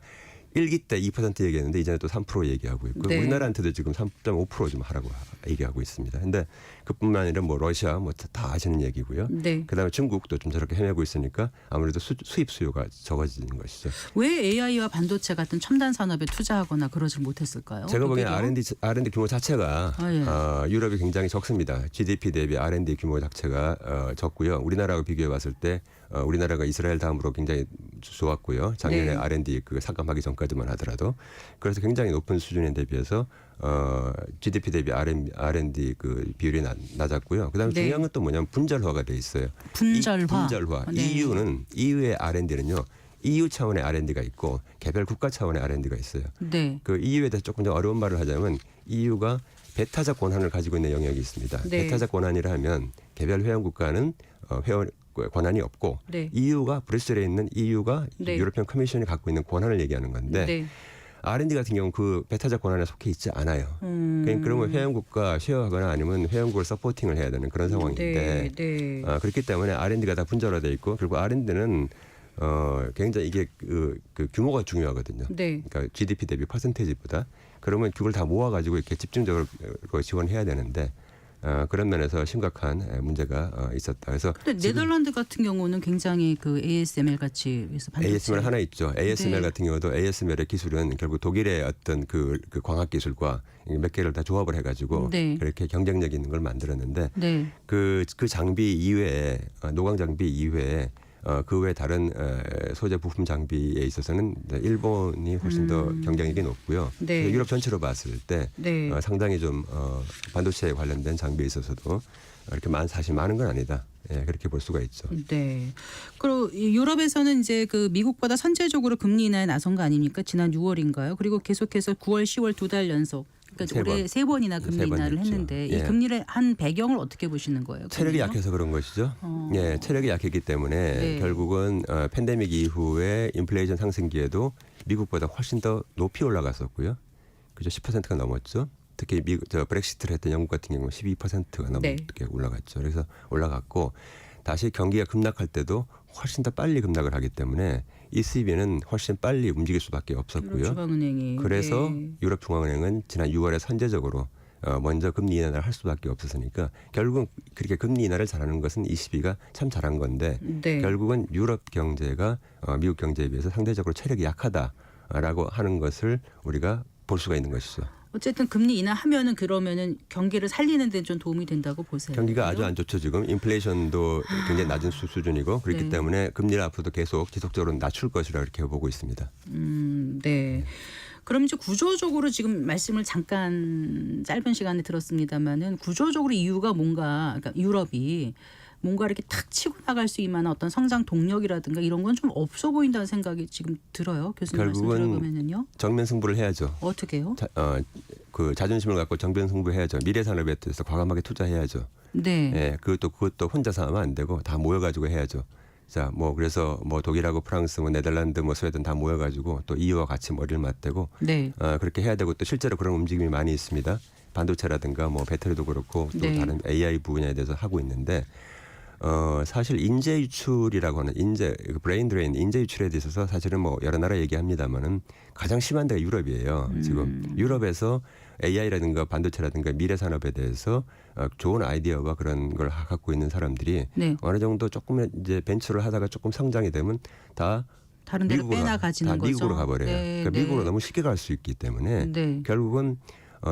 1기 때 2% 얘기했는데 이제는 또 3% 얘기하고 있고 네. 우리나라한테도 지금 3.5% 좀 하라고 얘기하고 있습니다. 근데 그뿐만 아니라 뭐 러시아 뭐 다 아시는 얘기고요. 네. 그다음에 중국도 좀 저렇게 헤매고 있으니까 아무래도 수입 수요가 적어지는 것이죠. 왜 AI와 반도체 같은 첨단 산업에 투자하거나 그러질 못했을까요? 제가 보기엔 독일이요? R&D 규모 자체가 유럽이 굉장히 적습니다. GDP 대비 R&D 규모 자체가 적고요. 우리나라하고 비교해 봤을 때 우리나라가 이스라엘 다음으로 굉장히 좋았고요. 작년에 네. R&D 삭감하기 전까지만 하더라도 그래서 굉장히 높은 수준에 대비해서 GDP 대비 R&D 비율이 낮았고요. 그다음에 네. 중요한 건 또 뭐냐면 분절화가 돼 있어요. 분절화. 이 네. EU의 R&D는요. EU 차원의 R&D가 있고 개별 국가 차원의 R&D가 있어요. 네. 그 EU에 대해서 조금 더 어려운 말을 하자면 EU가 배타적 권한을 가지고 있는 영역이 있습니다. 네. 배타적 권한이라 하면 개별 회원 국가는 회원 권한이 없고 네. EU가 브뤼셀에 있는 EU가 네. 유로피언 커미션이 갖고 있는 권한을 얘기하는 건데 네. R&D 같은 경우는 그 배타적 권한에 속해 있지 않아요. 그러면 회원국가 쉐어하거나 아니면 회원국을 서포팅을 해야 되는 그런 상황인데 네. 네. 그렇기 때문에 R&D가 다 분절화돼 있고 그리고 R&D는 굉장히 이게 그 규모가 중요하거든요. 네. 그러니까 GDP 대비 퍼센테이지보다 그러면 그걸 다 모아가지고 이렇게 집중적으로 지원해야 되는데 그런 면에서 심각한 문제가 있었다. 그래서 근데 네덜란드 같은 경우는 굉장히 그 ASML 같이 해서 반도체. ASML 하나 있죠. ASML 네. 같은 경우도 ASML의 기술은 결국 독일의 어떤 그 광학 기술과 몇 개를 다 조합을 해가지고 네. 그렇게 경쟁력 있는 걸 만들었는데 네. 그 장비 이외에 노광 장비 이외에 그 외 다른 소재 부품 장비에 있어서는 일본이 훨씬 더 경쟁력이 높고요. 네. 유럽 전체로 봤을 때 네. 상당히 좀 반도체에 관련된 장비에 있어서도 이렇게 사실 많은 건 아니다. 예, 그렇게 볼 수가 있죠. 네. 그리고 유럽에서는 이제 그 미국보다 선제적으로 금리 인하에 나선 거 아닙니까? 지난 6월인가요? 그리고 계속해서 9월, 10월 2달 연속. 그러니까 올해 3번이나 금리 세 번 인하를 했죠. 했는데 이 예. 금리를 한 배경을 어떻게 보시는 거예요? 체력이 금리요? 약해서 그런 것이죠. 예, 체력이 약했기 때문에 네. 결국은 팬데믹 이후에 인플레이션 상승기에도 미국보다 훨씬 더 높이 올라갔었고요. 그죠? 10%가 넘었죠. 특히 브렉시트를 했던 영국 같은 경우는 12%가 넘게 네. 올라갔죠. 그래서 올라갔고 다시 경기가 급락할 때도 훨씬 더 빨리 급락을 하기 때문에 ECB는 훨씬 빨리 움직일 수밖에 없었고요. 유럽중앙은행이. 그래서 네. 유럽중앙은행은 지난 6월에 선제적으로 먼저 금리 인하를 할 수밖에 없었으니까 결국은 그렇게 금리 인하를 잘하는 것은 ECB가 참 잘한 건데 네. 결국은 유럽 경제가 미국 경제에 비해서 상대적으로 체력이 약하다라고 하는 것을 우리가 볼 수가 있는 것이죠. 어쨌든 금리 인하하면은 그러면은 경기를 살리는 데 좀 도움이 된다고 보세요. 경기가 아주 안 좋죠. 지금 인플레이션도 굉장히 낮은 수준이고 그렇기 네. 때문에 금리를 앞으로도 계속 지속적으로 낮출 것이라 이렇게 보고 있습니다. 네. 그럼 이제 구조적으로 지금 말씀을 잠깐 짧은 시간에 들었습니다마는 구조적으로 이유가 뭔가 그러니까 유럽이 뭔가 이렇게 탁 치고 나갈 수 있는 어떤 성장 동력이라든가 이런 건 좀 없어 보인다는 생각이 지금 들어요. 교수님 말씀 들어보면은요. 정면 승부를 해야죠. 어떻게요? 그 자존심을 갖고 정면 승부해야죠. 미래 산업에 대해서 과감하게 투자해야죠. 네. 예, 그것도 혼자서 하면 안 되고 다 모여가지고 해야죠. 자, 뭐 그래서 뭐 독일하고 프랑스, 뭐 네덜란드, 뭐 스웨덴 다 모여가지고 또 EU와 같이 머리를 맞대고 네. 그렇게 해야 되고 또 실제로 그런 움직임이 많이 있습니다. 반도체라든가 뭐 배터리도 그렇고 또 네. 다른 AI 분야에 대해서 하고 있는데 사실 인재 유출이라고 하는 브레인 드레인 인재 유출에 대해서 사실은 뭐 여러 나라 얘기합니다만은 가장 심한 데가 유럽이에요. 지금 유럽에서 AI라든가 반도체라든가 미래 산업에 대해서 좋은 아이디어와 그런 걸 갖고 있는 사람들이 네. 어느 정도 조금 이제 벤처를 하다가 조금 성장이 되면 다 다른 데로 빼나가지는 거죠. 미국으로 가버려요. 네, 그러니까 네. 미국으로 너무 쉽게 갈 수 있기 때문에 네. 결국은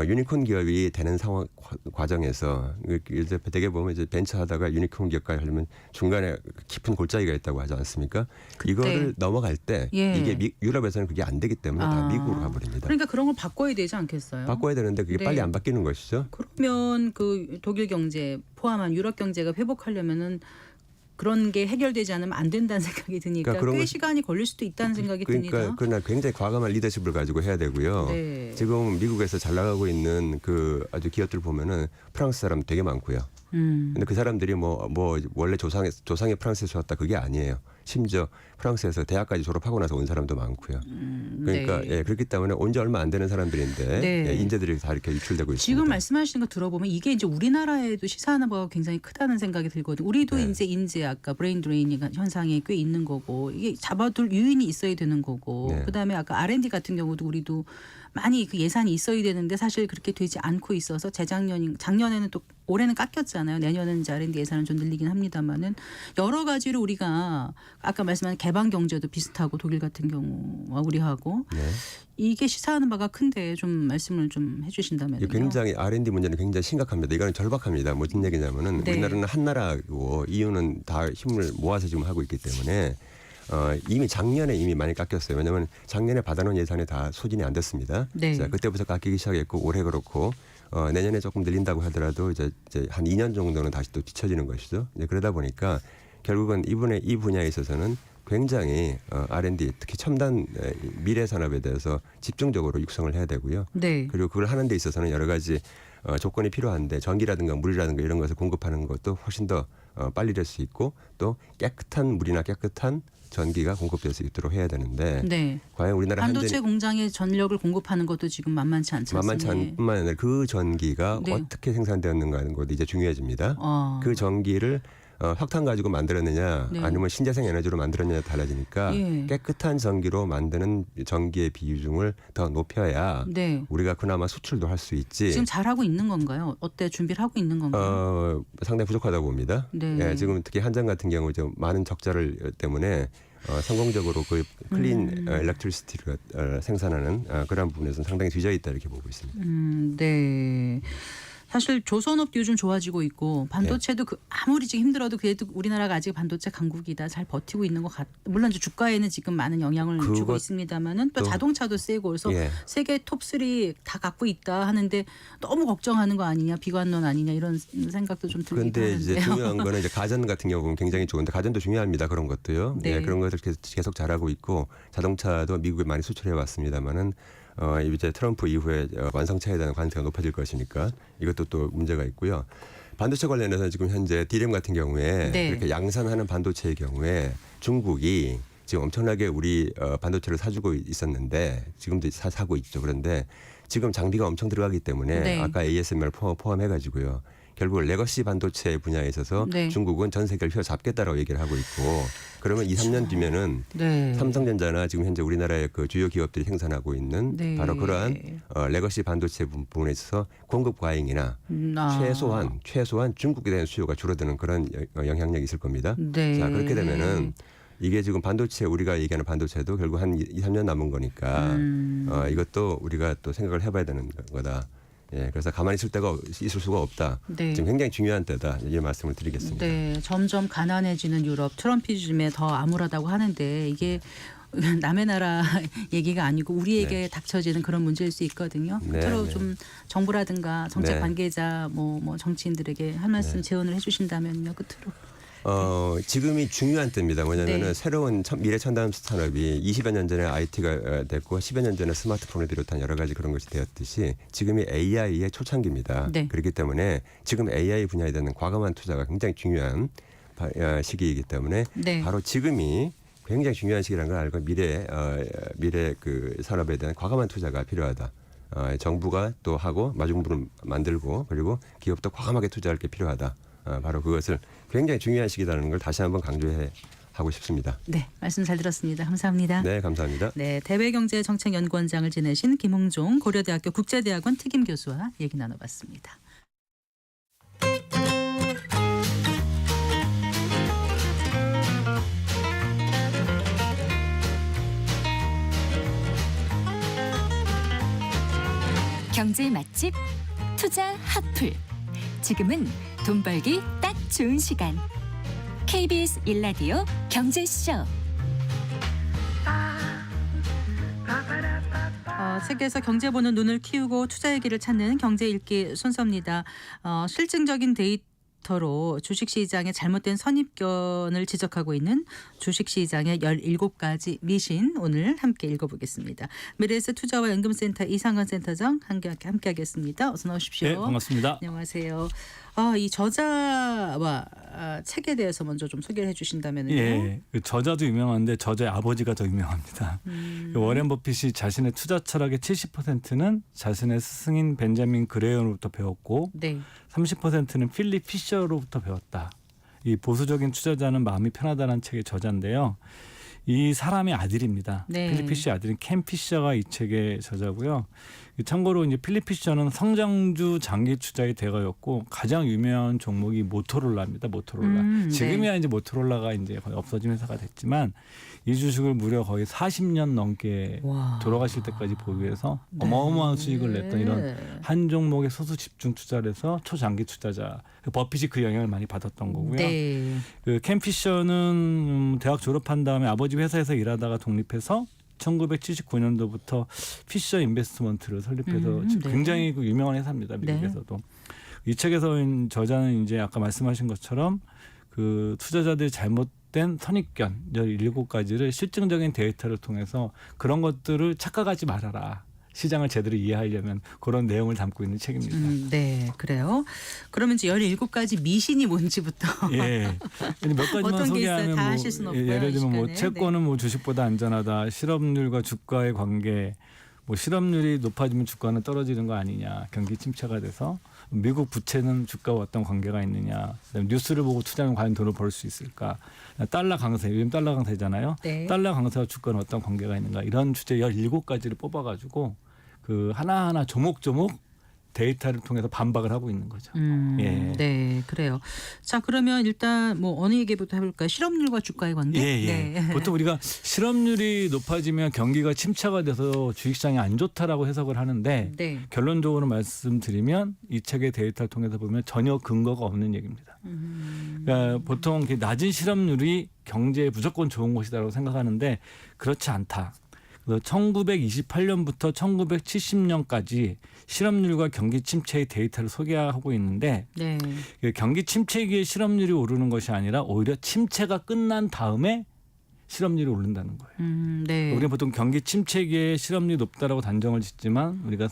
유니콘 기업이 되는 상황 과정에서 이제 되게 보면 이제 벤처 하다가 유니콘 기업까지 하려면 중간에 깊은 골짜기가 있다고 하지 않습니까? 이거를 넘어갈 때 예. 이게 유럽에서는 그게 안 되기 때문에 다 미국으로 가버립니다. 그러니까 그런 걸 바꿔야 되지 않겠어요? 바꿔야 되는데 그게 네. 빨리 안 바뀌는 것이죠. 그러면 그 독일 경제 포함한 유럽 경제가 회복하려면은 그런 게 해결되지 않으면 안 된다는 생각이 드니까 그러니까 그런 꽤 시간이 걸릴 수도 있다는 생각이 듭니다. 그러나 굉장히 과감한 리더십을 가지고 해야 되고요. 네. 지금 미국에서 잘 나가고 있는 그 아주 기업들 보면은 프랑스 사람 되게 많고요. 근데 그 사람들이 뭐 원래 조상이 프랑스에서 왔다 그게 아니에요. 심지어 프랑스에서 대학까지 졸업하고 나서 온 사람도 많고요. 그러니까 네. 예, 그렇기 때문에 온 지 얼마 안 되는 사람들인데 네. 예, 인재들이 다 이렇게 유출되고 있습니다. 지금 말씀하시는 거 들어보면 이게 이제 우리나라에도 시사하는 바가 굉장히 크다는 생각이 들거든요. 우리도 네. 이제 인재 아까 브레인 드레인 현상이 꽤 있는 거고 이게 잡아둘 유인이 있어야 되는 거고 네. 그다음에 아까 R&D 같은 경우도 우리도 많이 그 예산이 있어야 되는데 사실 그렇게 되지 않고 있어서 작년에는 또 올해는 깎였잖아요. 내년은 이제 R&D 예산을 좀 늘리긴 합니다만은 여러 가지로 우리가 아까 말씀하신 개방 경제도 비슷하고 독일 같은 경우와 우리하고 네. 이게 시사하는 바가 큰데 좀 말씀을 좀 해주신다면요. 이게 굉장히 R&D 문제는 굉장히 심각합니다. 이거는 절박합니다. 무슨 얘기냐면은 네. 우리나라는 한 나라고 EU는 다 힘을 모아서 지금 하고 있기 때문에 이미 작년에 이미 많이 깎였어요. 왜냐하면 작년에 받아놓은 예산이 다 소진이 안 됐습니다. 네. 자, 그때부터 깎이기 시작했고 올해 그렇고 내년에 조금 늘린다고 하더라도 이제 한 2년 정도는 다시 또 뒤처지는 것이죠. 이제 그러다 보니까 결국은 이 분야에 있어서는 굉장히 R&D 특히 첨단 미래 산업에 대해서 집중적으로 육성을 해야 되고요. 네. 그리고 그걸 하는 데 있어서는 여러 가지 조건이 필요한데 전기라든가 물이라든가 이런 것을 공급하는 것도 훨씬 더 빨리 될 수 있고 또 깨끗한 물이나 깨끗한 전기가 공급될 수 있도록 해야 되는데 네. 과연 우리나라 반도체 공장에 전력을 공급하는 것도 지금 만만치 않지 만만치 않습니까? 않뿐만 아니라 그 전기가 네. 어떻게 생산되었는가 하는 것도 이제 중요해집니다. 어. 그 전기를 석탄 가지고 만들었느냐 네. 아니면 신재생 에너지로 만들었느냐 달라지니까 예. 깨끗한 전기로 만드는 전기의 비중을 더 높여야 네. 우리가 그나마 수출도 할 수 있지. 지금 잘하고 있는 건가요? 어때 준비를 하고 있는 건가요? 상당히 부족하다고 봅니다. 네. 예, 지금 특히 한전 같은 경우 좀 많은 적자를 때문에 성공적으로 그 클린 일렉트리시티를 생산하는 그런 부분에서는 상당히 뒤져 있다 이렇게 보고 있습니다. 네. 사실 조선업도 요즘 좋아지고 있고 반도체도 아무리 지금 힘들어도 그래도 우리나라가 아직 반도체 강국이다 잘 버티고 있는 것 같. 물론 이제 주가에는 지금 많은 영향을 주고 있습니다만은 또 자동차도 세고 그래서 예. 세계 톱3 다 갖고 있다 하는데 너무 걱정하는 거 아니냐 비관론 아니냐 이런 생각도 좀 들기도 그런데 하는데요. 이제 중요한 거는 이제 가전 같은 경우 보면 굉장히 좋은데 가전도 중요합니다. 그런 것도요. 네. 예, 그런 것들 계속 잘하고 있고 자동차도 미국에 많이 수출해 왔습니다만은 이제 트럼프 이후에 완성차에 대한 관세가 높아질 것이니까 이것도 또 문제가 있고요. 반도체 관련해서 지금 현재 D램 같은 경우에 네. 이렇게 양산하는 반도체의 경우에 중국이 지금 엄청나게 우리 반도체를 사주고 있었는데 지금도 사고 있죠. 그런데 지금 장비가 엄청 들어가기 때문에 네. 아까 ASMR 포함해가지고요. 결국 레거시 반도체 분야에 있어서 네. 중국은 전 세계를 휘어잡겠다라고 얘기를 하고 있고 그러면 2, 3년 뒤면은 네. 삼성전자나 지금 현재 우리나라의 그 주요 기업들이 생산하고 있는 네. 바로 그러한 레거시 반도체 부분에 있어서 공급 과잉이나 최소한 중국에 대한 수요가 줄어드는 그런 영향력이 있을 겁니다. 네. 자 그렇게 되면은 이게 지금 반도체 우리가 얘기하는 반도체도 결국 한 2, 3년 남은 거니까 이것도 우리가 또 생각을 해봐야 되는 거다. 예, 그래서 가만히 있을 수가 없다. 네. 지금 굉장히 중요한 때다. 이 말씀을 드리겠습니다. 네, 점점 가난해지는 유럽 트럼피즘에 더 암울하다고 하는데 이게 남의 나라 얘기가 아니고 우리에게 닥쳐지는 그런 문제일 수 있거든요. 네, 끝으로 네. 좀 정부라든가 정책 네. 관계자 뭐 정치인들에게 한 말씀 제언을 해주신다면요. 끝으로. 지금이 중요한 때입니다. 뭐냐면은 네. 새로운 미래 첨단 산업이 20여 년 전에 IT가 됐고 10여 년 전에 스마트폰을 비롯한 여러 가지 그런 것이 되었듯이 지금이 AI의 초창기입니다. 네. 그렇기 때문에 지금 AI 분야에 대한 과감한 투자가 굉장히 중요한 시기이기 때문에 네. 바로 지금이 굉장히 중요한 시기라는 걸 알고 미래 그 산업에 대한 과감한 투자가 필요하다. 정부가 또 하고 마중물을 만들고 그리고 기업도 과감하게 투자할 게 필요하다. 바로 그것을 굉장히 중요한 시기라는 걸 다시 한번 강조하고 싶습니다. 네, 말씀 잘 들었습니다. 감사합니다. 네, 감사합니다. 네, 대외경제정책연구원장을 지내신 김홍종 고려대학교 국제대학원 특임교수와 얘기 나눠봤습니다. 경제 맛집 투자 핫플. 지금은 돈 벌기 딱 좋은 시간. KBS 1라디오 경제쇼. 책에서 경제 보는 눈을 키우고 투자의 길을 찾는 경제 읽기 순서입니다. 실증적인 데이터로 주식시장의 잘못된 선입견을 지적하고 있는 주식시장의 17가지 미신 오늘 함께 읽어보겠습니다. 미래에셋 투자와 연금센터 이상관 센터장 함께하겠습니다. 어서 나오십시오. 네, 반갑습니다. 안녕하세요. 이 저자와 책에 대해서 먼저 좀 소개를 해주신다면요. 예, 그 저자도 유명한데 저자의 아버지가 더 유명합니다. 그 워렌 버핏이 자신의 투자 철학의 70%는 자신의 스승인 벤자민 그레이엄으로부터 배웠고 네. 30%는 필립 피셔로부터 배웠다. 이 보수적인 투자자는 마음이 편하다는 책의 저자인데요. 이 사람의 아들입니다. 네. 필립 피셔의 아들인 켄 피셔가 이 책의 저자고요. 참고로 이제 필립 피셔는 성장주 장기 투자의 대가였고 가장 유명한 종목이 모토로라입니다. 모토로라. 지금이야 네. 이제 모토로라가 이제 거의 없어진 회사가 됐지만 이 주식을 무려 거의 40년 넘게 와. 돌아가실 때까지 보유해서 네. 어마어마한 수익을 냈던 이런 한 종목에 소수 집중 투자를 해서 초장기 투자자. 버핏이 그 영향을 많이 받았던 거고요. 네. 그 켄 피셔는 대학 졸업한 다음에 아버지 회사에서 일하다가 독립해서 1979년도부터 피셔 인베스트먼트를 설립해서 네. 굉장히 그 유명한 회사입니다. 미국에서도. 이 책에서 저자는 이제 아까 말씀하신 것처럼 그 투자자들이 잘못된 선입견 17가지를 실증적인 데이터를 통해서 그런 것들을 착각하지 말아라. 시장을 제대로 이해하려면 그런 내용을 담고 있는 책입니다. 네, 그래요. 그러면 이제 17가지 미신이 뭔지부터. 예. 몇 가지만 어떤 게 있어요? 소개하면 다 뭐 하실 수는 없고요, 예를 이 들면 뭐 시간에. 채권은 뭐 주식보다 안전하다. 실업률과 주가의 관계. 뭐 실업률이 높아지면 주가는 떨어지는 거 아니냐. 경기 침체가 돼서 미국 부채는 주가와 어떤 관계가 있느냐. 그다음에 뉴스를 보고 투자하면 과연 돈을 벌 수 있을까. 달러 강세. 요즘 달러 강세잖아요. 네. 달러 강세와 주가는 어떤 관계가 있는가. 이런 주제 17가지를 뽑아가지고 그 하나하나 조목조목 데이터를 통해서 반박을 하고 있는 거죠. 예. 네, 그래요. 자, 그러면 일단 뭐 어느 얘기부터 해볼까요? 실업률과 주가의 관계. 예, 예. 네. 보통 우리가 실업률이 높아지면 경기가 침체가 돼서 주식시장이 안 좋다라고 해석을 하는데 네. 결론적으로 말씀드리면 이 책의 데이터를 통해서 보면 전혀 근거가 없는 얘기입니다. 그러니까 보통 이렇게 낮은 실업률이 경제에 무조건 좋은 것이다라고 생각하는데 그렇지 않다. 1928년부터 1970년까지 실업률과 경기 침체의 데이터를 소개하고 있는데 네. 경기 침체기에 실업률이 오르는 것이 아니라 오히려 침체가 끝난 다음에 실업률이 오른다는 거예요. 네. 우리는 보통 경기 침체기에 실업률이 높다라고 단정을 짓지만 우리가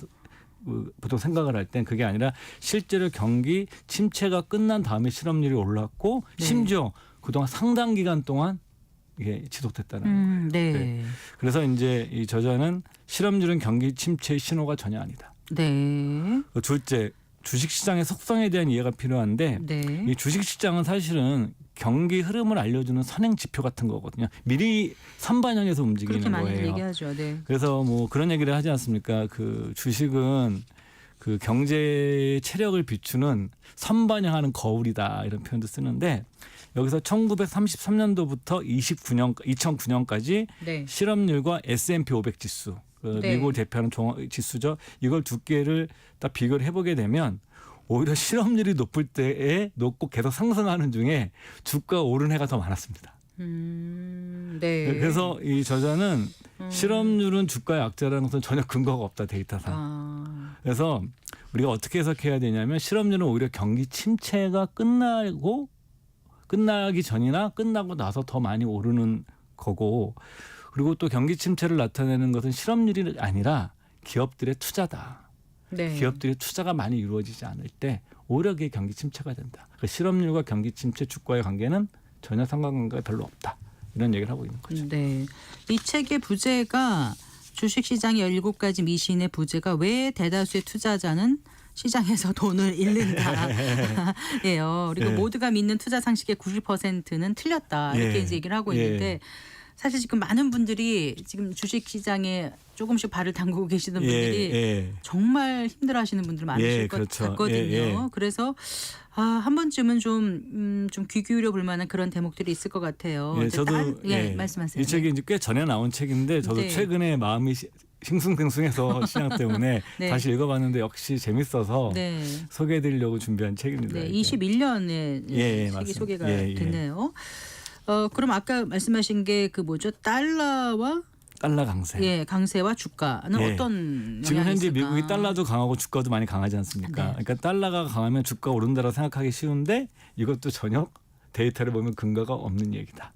보통 생각을 할 땐 그게 아니라 실제로 경기 침체가 끝난 다음에 실업률이 올랐고 네. 심지어 그동안 상당 기간 동안 이게 지속됐다는 거예요. 네. 네. 그래서 이제 이 저자는 실업률은 경기 침체의 신호가 전혀 아니다. 네. 둘째, 주식시장의 속성에 대한 이해가 필요한데 네. 이 주식시장은 사실은 경기 흐름을 알려주는 선행 지표 같은 거거든요. 미리 선반영해서 움직이는 그렇게 많이 거예요. 얘기하죠. 네. 그래서 뭐 그런 얘기를 하지 않습니까? 그 주식은 그 경제 체력을 비추는 선반영하는 거울이다 이런 표현도 쓰는데 여기서 1933년도부터 2009년까지 네. 실업률과 S&P 500 지수, 네. 미국을 대표하는 종합 지수죠. 이걸 두 개를 딱 비교를 해보게 되면 오히려 실업률이 높을 때에 높고 계속 상승하는 중에 주가가 오른 해가 더 많았습니다. 네. 그래서 이 저자는 실업률은 주가의 악재라는 것은 전혀 근거가 없다 데이터상. 그래서 우리가 어떻게 해석해야 되냐면 실업률은 오히려 경기 침체가 끝나기 전이나 끝나고 나서 더 많이 오르는 거고 그리고 또 경기 침체를 나타내는 것은 실업률이 아니라 기업들의 투자다. 네. 기업들의 투자가 많이 이루어지지 않을 때 오히려 그게 경기 침체가 된다. 그러니까 실업률과 경기 침체 주가의 관계는 전혀 상관관계가 별로 없다. 이런 얘기를 하고 있는 거죠. 네. 이 책의 부제가 주식시장의 17가지 미신의 부제가 왜 대다수의 투자자는 시장에서 돈을 잃는다. 예요. 그리고 예. 모두가 믿는 투자 상식의 90%는 틀렸다. 이렇게 예. 이제 얘기를 하고 예. 있는데 사실 지금 많은 분들이 지금 주식시장에 조금씩 발을 담그고 계시는 분들이 예. 정말 힘들어하시는 분들 많으실 예, 것 그렇죠. 같거든요. 예. 그래서 한 번쯤은 좀 귀 기울여 볼 만한 그런 대목들이 있을 것 같아요. 예, 이제 저도 말씀하세요. 이 책이 이제 꽤 전에 나온 책인데 저도 네. 최근에 마음이 싱숭생숭해서 시장 때문에 네. 다시 읽어봤는데 역시 재밌어서 네. 소개해드리려고 준비한 책입니다. 네, 이게. 21년에 예, 책이 맞습니다. 소개가 예, 예. 됐네요. 그럼 아까 말씀하신 게 그 뭐죠? 달러와 달러 강세. 강세와 주가는 예. 어떤 지금 영향이 현재 있을까? 미국이 달러도 강하고 주가도 많이 강하지 않습니까? 네. 그러니까 달러가 강하면 주가가 오른다고 생각하기 쉬운데 이것도 전혀 데이터를 보면 근거가 없는 얘기다.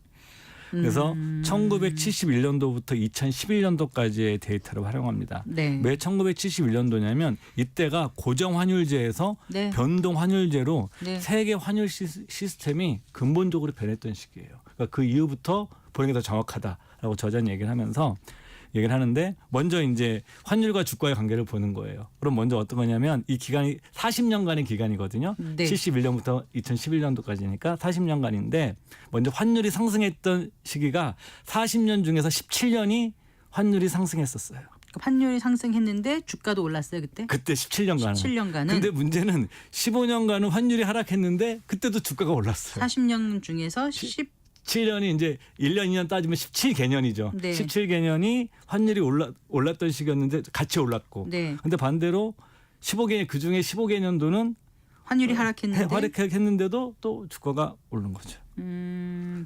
그래서 1971년도부터 2011년도까지의 데이터를 활용합니다. 네. 왜 1971년도냐면 이때가 고정 환율제에서 네. 변동 환율제로 네. 세계 환율 시스템이 근본적으로 변했던 시기예요. 그러니까 그 이후부터 보는 게 더 정확하다라고 저자는 얘기를 하면서 얘기를 하는데 먼저 이제 환율과 주가의 관계를 보는 거예요. 그럼 먼저 어떤 거냐면 이 기간이 40년간의 기간이거든요. 네. 71년부터 2011년도까지니까 40년간인데 먼저 환율이 상승했던 시기가 40년 중에서 17년이 환율이 상승했었어요. 환율이 상승했는데 주가도 올랐어요 그때? 그때 17년간은. 17년간은. 근데 문제는 15년간은 환율이 하락했는데 그때도 주가가 올랐어요. 40년 중에서 7년이 이제 1년 2년 따지면 17개년이죠. 네. 17개년이 환율이 올랐던 시기였는데 같이 올랐고. 네. 근데 반대로 15개년 그중에 15개년도는 환율이 하락했는데 하락했는데도 또 주가가 오른 거죠.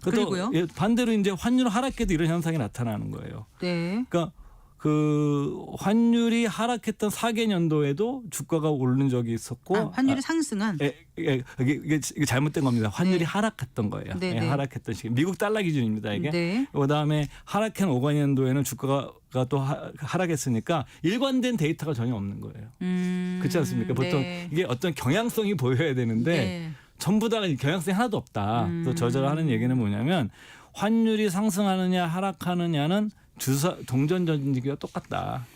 그리고요. 또 반대로 이제 환율 하락해도 이런 현상이 나타나는 거예요. 네. 그러니까 그 환율이 하락했던 4개년도에도 주가가 오른 적이 있었고 환율이 상승한. 이게 잘못된 겁니다. 환율이 네. 하락했던 거예요. 네, 예, 네. 하락했던 시기. 미국 달러 기준입니다. 이게. 네. 그다음에 하락한 5년도에는 주가가 또 하락했으니까 일관된 데이터가 전혀 없는 거예요. 그렇지 않습니까? 보통 네. 이게 어떤 경향성이 보여야 되는데 네. 전부 다 경향성이 하나도 없다. 또 저자가 하는 얘기는 뭐냐면 환율이 상승하느냐 하락하느냐는 동전 전지기와 똑같다.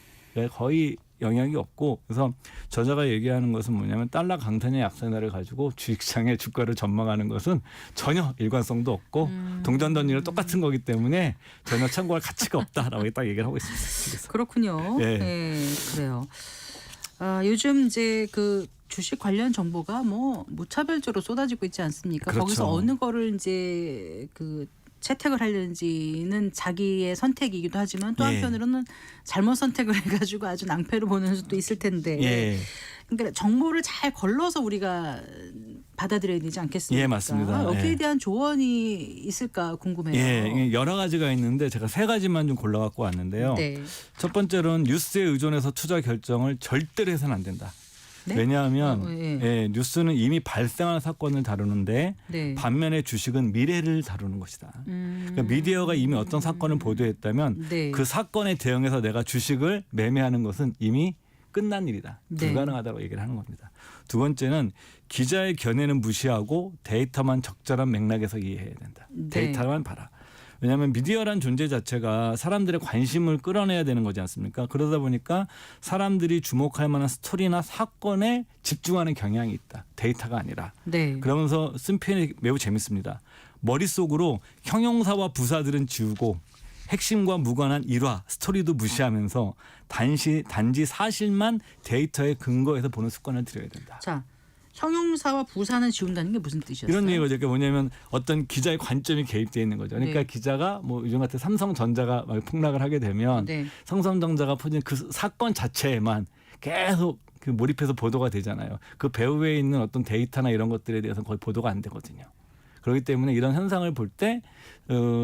거의 영향이 없고 그래서 저자가 얘기하는 것은 뭐냐면 달러 강세냐 약세냐를 가지고 주식시장의 주가를 전망하는 것은 전혀 일관성도 없고 동전 던지는 똑같은 거기 때문에 전혀 참고할 가치가 없다라고 딱 얘기를 하고 있습니다. 그렇군요. 예. 네, 그래요. 요즘 이제 그 주식 관련 정보가 뭐 무차별적으로 쏟아지고 있지 않습니까? 그렇죠. 거기서 어느 거를 이제 그 채택을 하려는지는 자기의 선택이기도 하지만 또 예. 한편으로는 잘못 선택을 해가지고 아주 낭패를 보는 수도 있을 텐데. 예. 그러니까 정보를 잘 걸러서 우리가 받아들여야 되지 않겠습니까? 예, 맞습니다. 여기에 예. 대한 조언이 있을까 궁금해요. 예, 여러 가지가 있는데 제가 세 가지만 좀 골라갖고 왔는데요. 네. 첫 번째로는 뉴스에 의존해서 투자 결정을 절대로 해서는 안 된다. 네? 왜냐하면 예. 예, 뉴스는 이미 발생한 사건을 다루는데 네. 반면에 주식은 미래를 다루는 것이다. 그러니까 미디어가 이미 어떤 사건을 보도했다면 네. 그 사건에 대응해서 내가 주식을 매매하는 것은 이미 끝난 일이다. 네. 불가능하다고 얘기를 하는 겁니다. 두 번째는 기자의 견해는 무시하고 데이터만 적절한 맥락에서 이해해야 된다. 네. 데이터만 봐라. 왜냐하면 미디어란 존재 자체가 사람들의 관심을 끌어내야 되는 거지 않습니까? 그러다 보니까 사람들이 주목할 만한 스토리나 사건에 집중하는 경향이 있다. 데이터가 아니라. 네. 그러면서 쓴 표현이 매우 재밌습니다. 머릿속으로 형용사와 부사들은 지우고 핵심과 무관한 일화, 스토리도 무시하면서 단지 사실만 데이터에 근거해서 보는 습관을 들여야 된다. 자, 형용사와 부사는 지운다는 게 무슨 뜻이었어요? 이런 얘기가 그러니까 뭐냐면 어떤 기자의 관점이 개입되어 있는 거죠. 그러니까 네. 기자가 뭐 요즘 같은 삼성전자가 막 폭락을 하게 되면 네. 삼성전자가 퍼진 그 사건 자체에만 계속 그 몰입해서 보도가 되잖아요. 그 배후에 있는 어떤 데이터나 이런 것들에 대해서는 거의 보도가 안 되거든요. 그렇기 때문에 이런 현상을 볼 때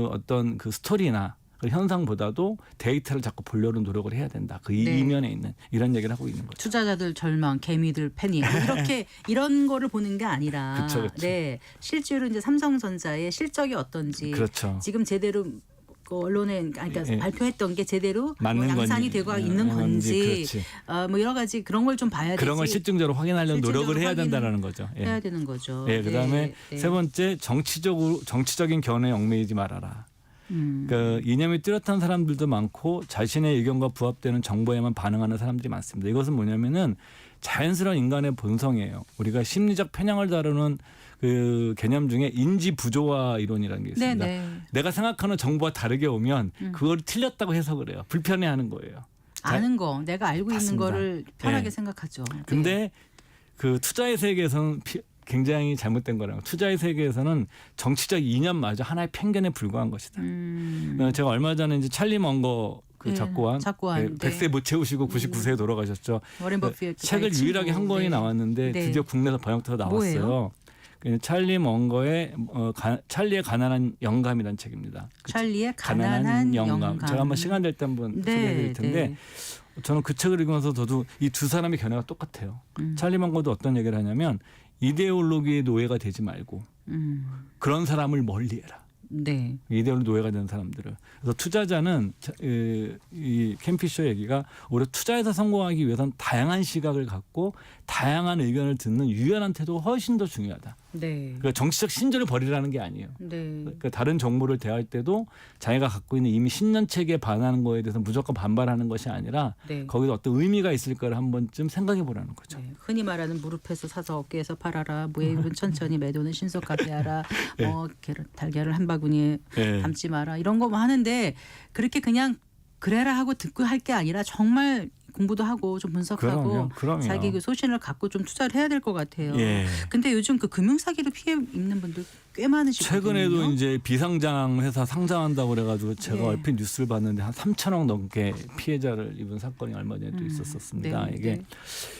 어떤 그 스토리나 그 현상보다도 데이터를 자꾸 보려는 노력을 해야 된다. 그 네. 이면에 있는 이런 얘기를 하고 있는 거죠. 투자자들 절망, 개미들 패닉 뭐 이렇게 이런 거를 보는 게 아니라 그쵸. 네, 실제로 이제 삼성전자의 실적이 어떤지 그렇죠. 지금 제대로 그 언론에 그러니까 예. 발표했던 게 제대로 맞는 양산이 건지, 되고 있는 건지 그렇지. 뭐 여러 가지 그런 걸 좀 봐야 되지. 그런 걸 실증적으로 확인하려는 노력을 실증적으로 해야 된다라는 거죠. 예. 해야 되는 거죠. 예, 그다음에 네. 세 번째 정치적인 견해에 얽매이지 말아라. 그 이념이 뚜렷한 사람들도 많고 자신의 의견과 부합되는 정보에만 반응하는 사람들이 많습니다. 이것은 뭐냐면은 자연스러운 인간의 본성이에요. 우리가 심리적 편향을 다루는 그 개념 중에 인지 부조화 이론이라는 게 있습니다. 네. 내가 생각하는 정보와 다르게 오면 그걸 틀렸다고 해석을 해요. 불편해하는 거예요. 아는 거, 내가 알고 있는 맞습니다. 거를 편하게 네. 생각하죠. 네. 근데 그 투자의 세계에서는 굉장히 잘못된 거라고. 투자의 세계에서는 정치적 이념마저 하나의 편견에 불과한 것이다. 제가 얼마 전에 이제 찰리 먼거 그 네, 작고한 작고한, 네. 100세 못 채우시고 99세에 돌아가셨죠. 워렌 버핏 책을 유일하게 한 권이 나왔는데 네. 드디어 국내에서 번역돼서 나왔어요. 뭐예요? 찰리 먼거의 찰리의 가난한 영감이라는 책입니다. 찰리의 가난한 영감. 제가 한번 시간 될 때 한번 소개해드릴 텐데 네. 저는 그 책을 읽으면서 저도 이 두 사람의 견해가 똑같아요. 찰리 먼거도 어떤 얘기를 하냐면 이데올로기의 노예가 되지 말고 그런 사람을 멀리해라. 네. 이데올로기 노예가 되는 사람들을. 그래서 투자자는 이 캠피셔 얘기가 오히려 투자에서 성공하기 위해서는 다양한 시각을 갖고 다양한 의견을 듣는 유연한 태도가 훨씬 더 중요하다. 네. 그러니까 정치적 신조를 버리라는 게 아니에요. 네. 그러니까 다른 정보를 대할 때도 자기가 갖고 있는 이미 신념 체계에 반하는 거에 대해서 무조건 반발하는 것이 아니라 네. 거기서 어떤 의미가 있을까를 한 번쯤 생각해 보라는 거죠. 네. 흔히 말하는 무릎에서 사서 어깨에서 팔아라. 무예입은 천천히 매도는 신속하게 하라. 네. 달걀을 한 바구니에 네. 담지 마라. 이런 거 뭐 하는데 그렇게 그냥 그래라 하고 듣고 할 게 아니라 정말 공부도 하고 좀 분석하고 그럼요. 자기 그 소신을 갖고 좀 투자를 해야 될 것 같아요. 예. 근데 요즘 그 금융사기로 피해 입는 분들 꽤 많으시거든요. 최근에도 이제 비상장 회사 상장한다고 그래가지고 제가 네. 얼핏 뉴스를 봤는데 한 3천억 넘게 피해자를 입은 사건이 얼마 전에도 있었습니다. 네, 이게 네.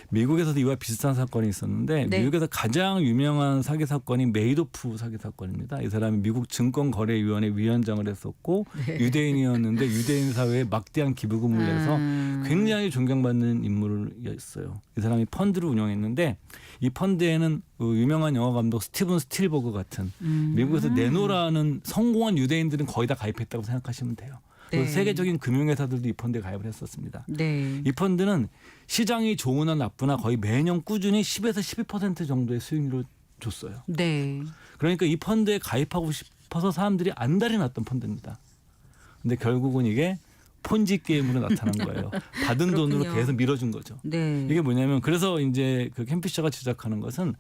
미국에서도 이와 비슷한 사건이 있었는데 네. 미국에서 가장 유명한 사기 사건이 메이도프 사기 사건입니다. 이 사람이 미국 증권거래위원회 위원장을 했었고 네. 유대인이었는데 유대인 사회에 막대한 기부금을 내서 굉장히 존경받는 인물이었어요. 이 사람이 펀드를 운영했는데 이 펀드에는 유명한 영화 감독 스티븐 스틸버그 같은 미국에서 내노라는 성공한 유대인들은 거의 다 가입했다고 생각하시면 돼요. 그리고 네. 세계적인 금융회사들도 이 펀드에 가입을 했었습니다. 네. 이 펀드는 시장이 좋으나 나쁘나 거의 매년 꾸준히 10에서 12% 정도의 수익률을 줬어요. 네. 그러니까 이 펀드에 가입하고 싶어서 사람들이 안달이 났던 펀드입니다. 근데 결국은 이게 폰지 게임으로 나타난 거예요. 받은 돈으로 그렇군요. 계속 밀어준 거죠. 네. 이게 뭐냐면 그래서 이제 그 캠피셔가 지적하는 것은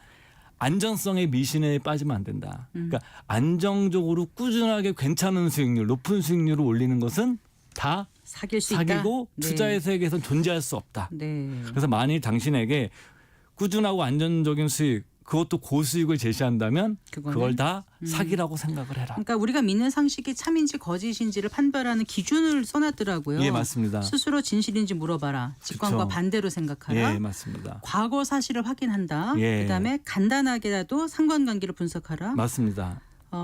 안정성의 미신에 빠지면 안 된다. 그러니까 안정적으로 꾸준하게 괜찮은 수익률, 높은 수익률을 올리는 것은 다 사귈 수 있다. 사기고 네. 투자의 세계에서는 존재할 수 없다. 네. 그래서 만일 당신에게 꾸준하고 안정적인 수익, 그것도 고수익을 제시한다면 그거는? 그걸 다 사기라고 생각을 해라. 그러니까 우리가 믿는 상식이 참인지 거짓인지를 판별하는 기준을 써놨더라고요. 예, 맞습니다. 스스로 진실인지 물어봐라. 직관과 그쵸. 반대로 생각하라. 예, 맞습니다. 과거 사실을 확인한다. 예. 그다음에 간단하게라도 상관관계를 분석하라. 맞습니다.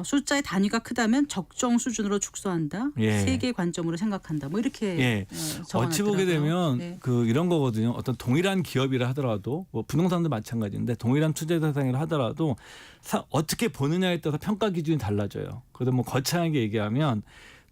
숫자의 단위가 크다면 적정 수준으로 축소한다. 예. 세계의 관점으로 생각한다. 뭐 이렇게 예. 적어놨더라고요. 어찌 보게 되면 네. 그 이런 거거든요. 어떤 동일한 기업이라 하더라도 뭐 부동산도 마찬가지인데 동일한 투자 대상이라 하더라도 어떻게 보느냐에 따라서 평가 기준이 달라져요. 그래도 뭐 거창하게 얘기하면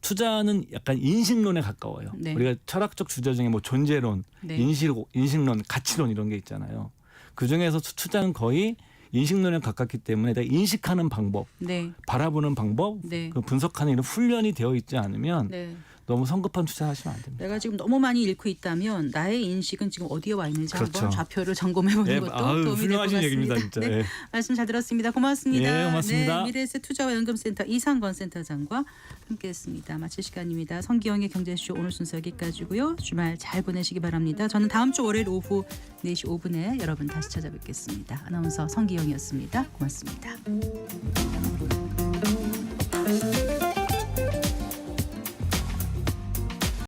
투자는 약간 인식론에 가까워요. 네. 우리가 철학적 주제 중에 뭐 존재론, 네. 인식론, 가치론 이런 게 있잖아요. 그 중에서 투자는 거의 인식론에 가깝기 때문에 내가 인식하는 방법, 네. 바라보는 방법, 네. 그 분석하는 이런 훈련이 되어 있지 않으면 네. 너무 성급한 투자하시면 안 됩니다. 내가 지금 너무 많이 잃고 있다면 나의 인식은 지금 어디에 와 있는지 그렇죠. 한번 좌표를 점검해보는 예, 것도 아유, 도움이 될 것 훌륭하신 같습니다. 얘기입니다, 진짜. 네. 예. 말씀 잘 들었습니다. 고맙습니다. 예, 고맙습니다. 네, 미래에셋 투자와 연금센터 이상건 센터장과 함께했습니다. 마칠 시간입니다. 성기영의 경제쇼 오늘 순서 여기까지고요. 주말 잘 보내시기 바랍니다. 저는 다음 주 월요일 오후 4시 5분에 여러분 다시 찾아뵙겠습니다. 아나운서 성기영이었습니다. 고맙습니다.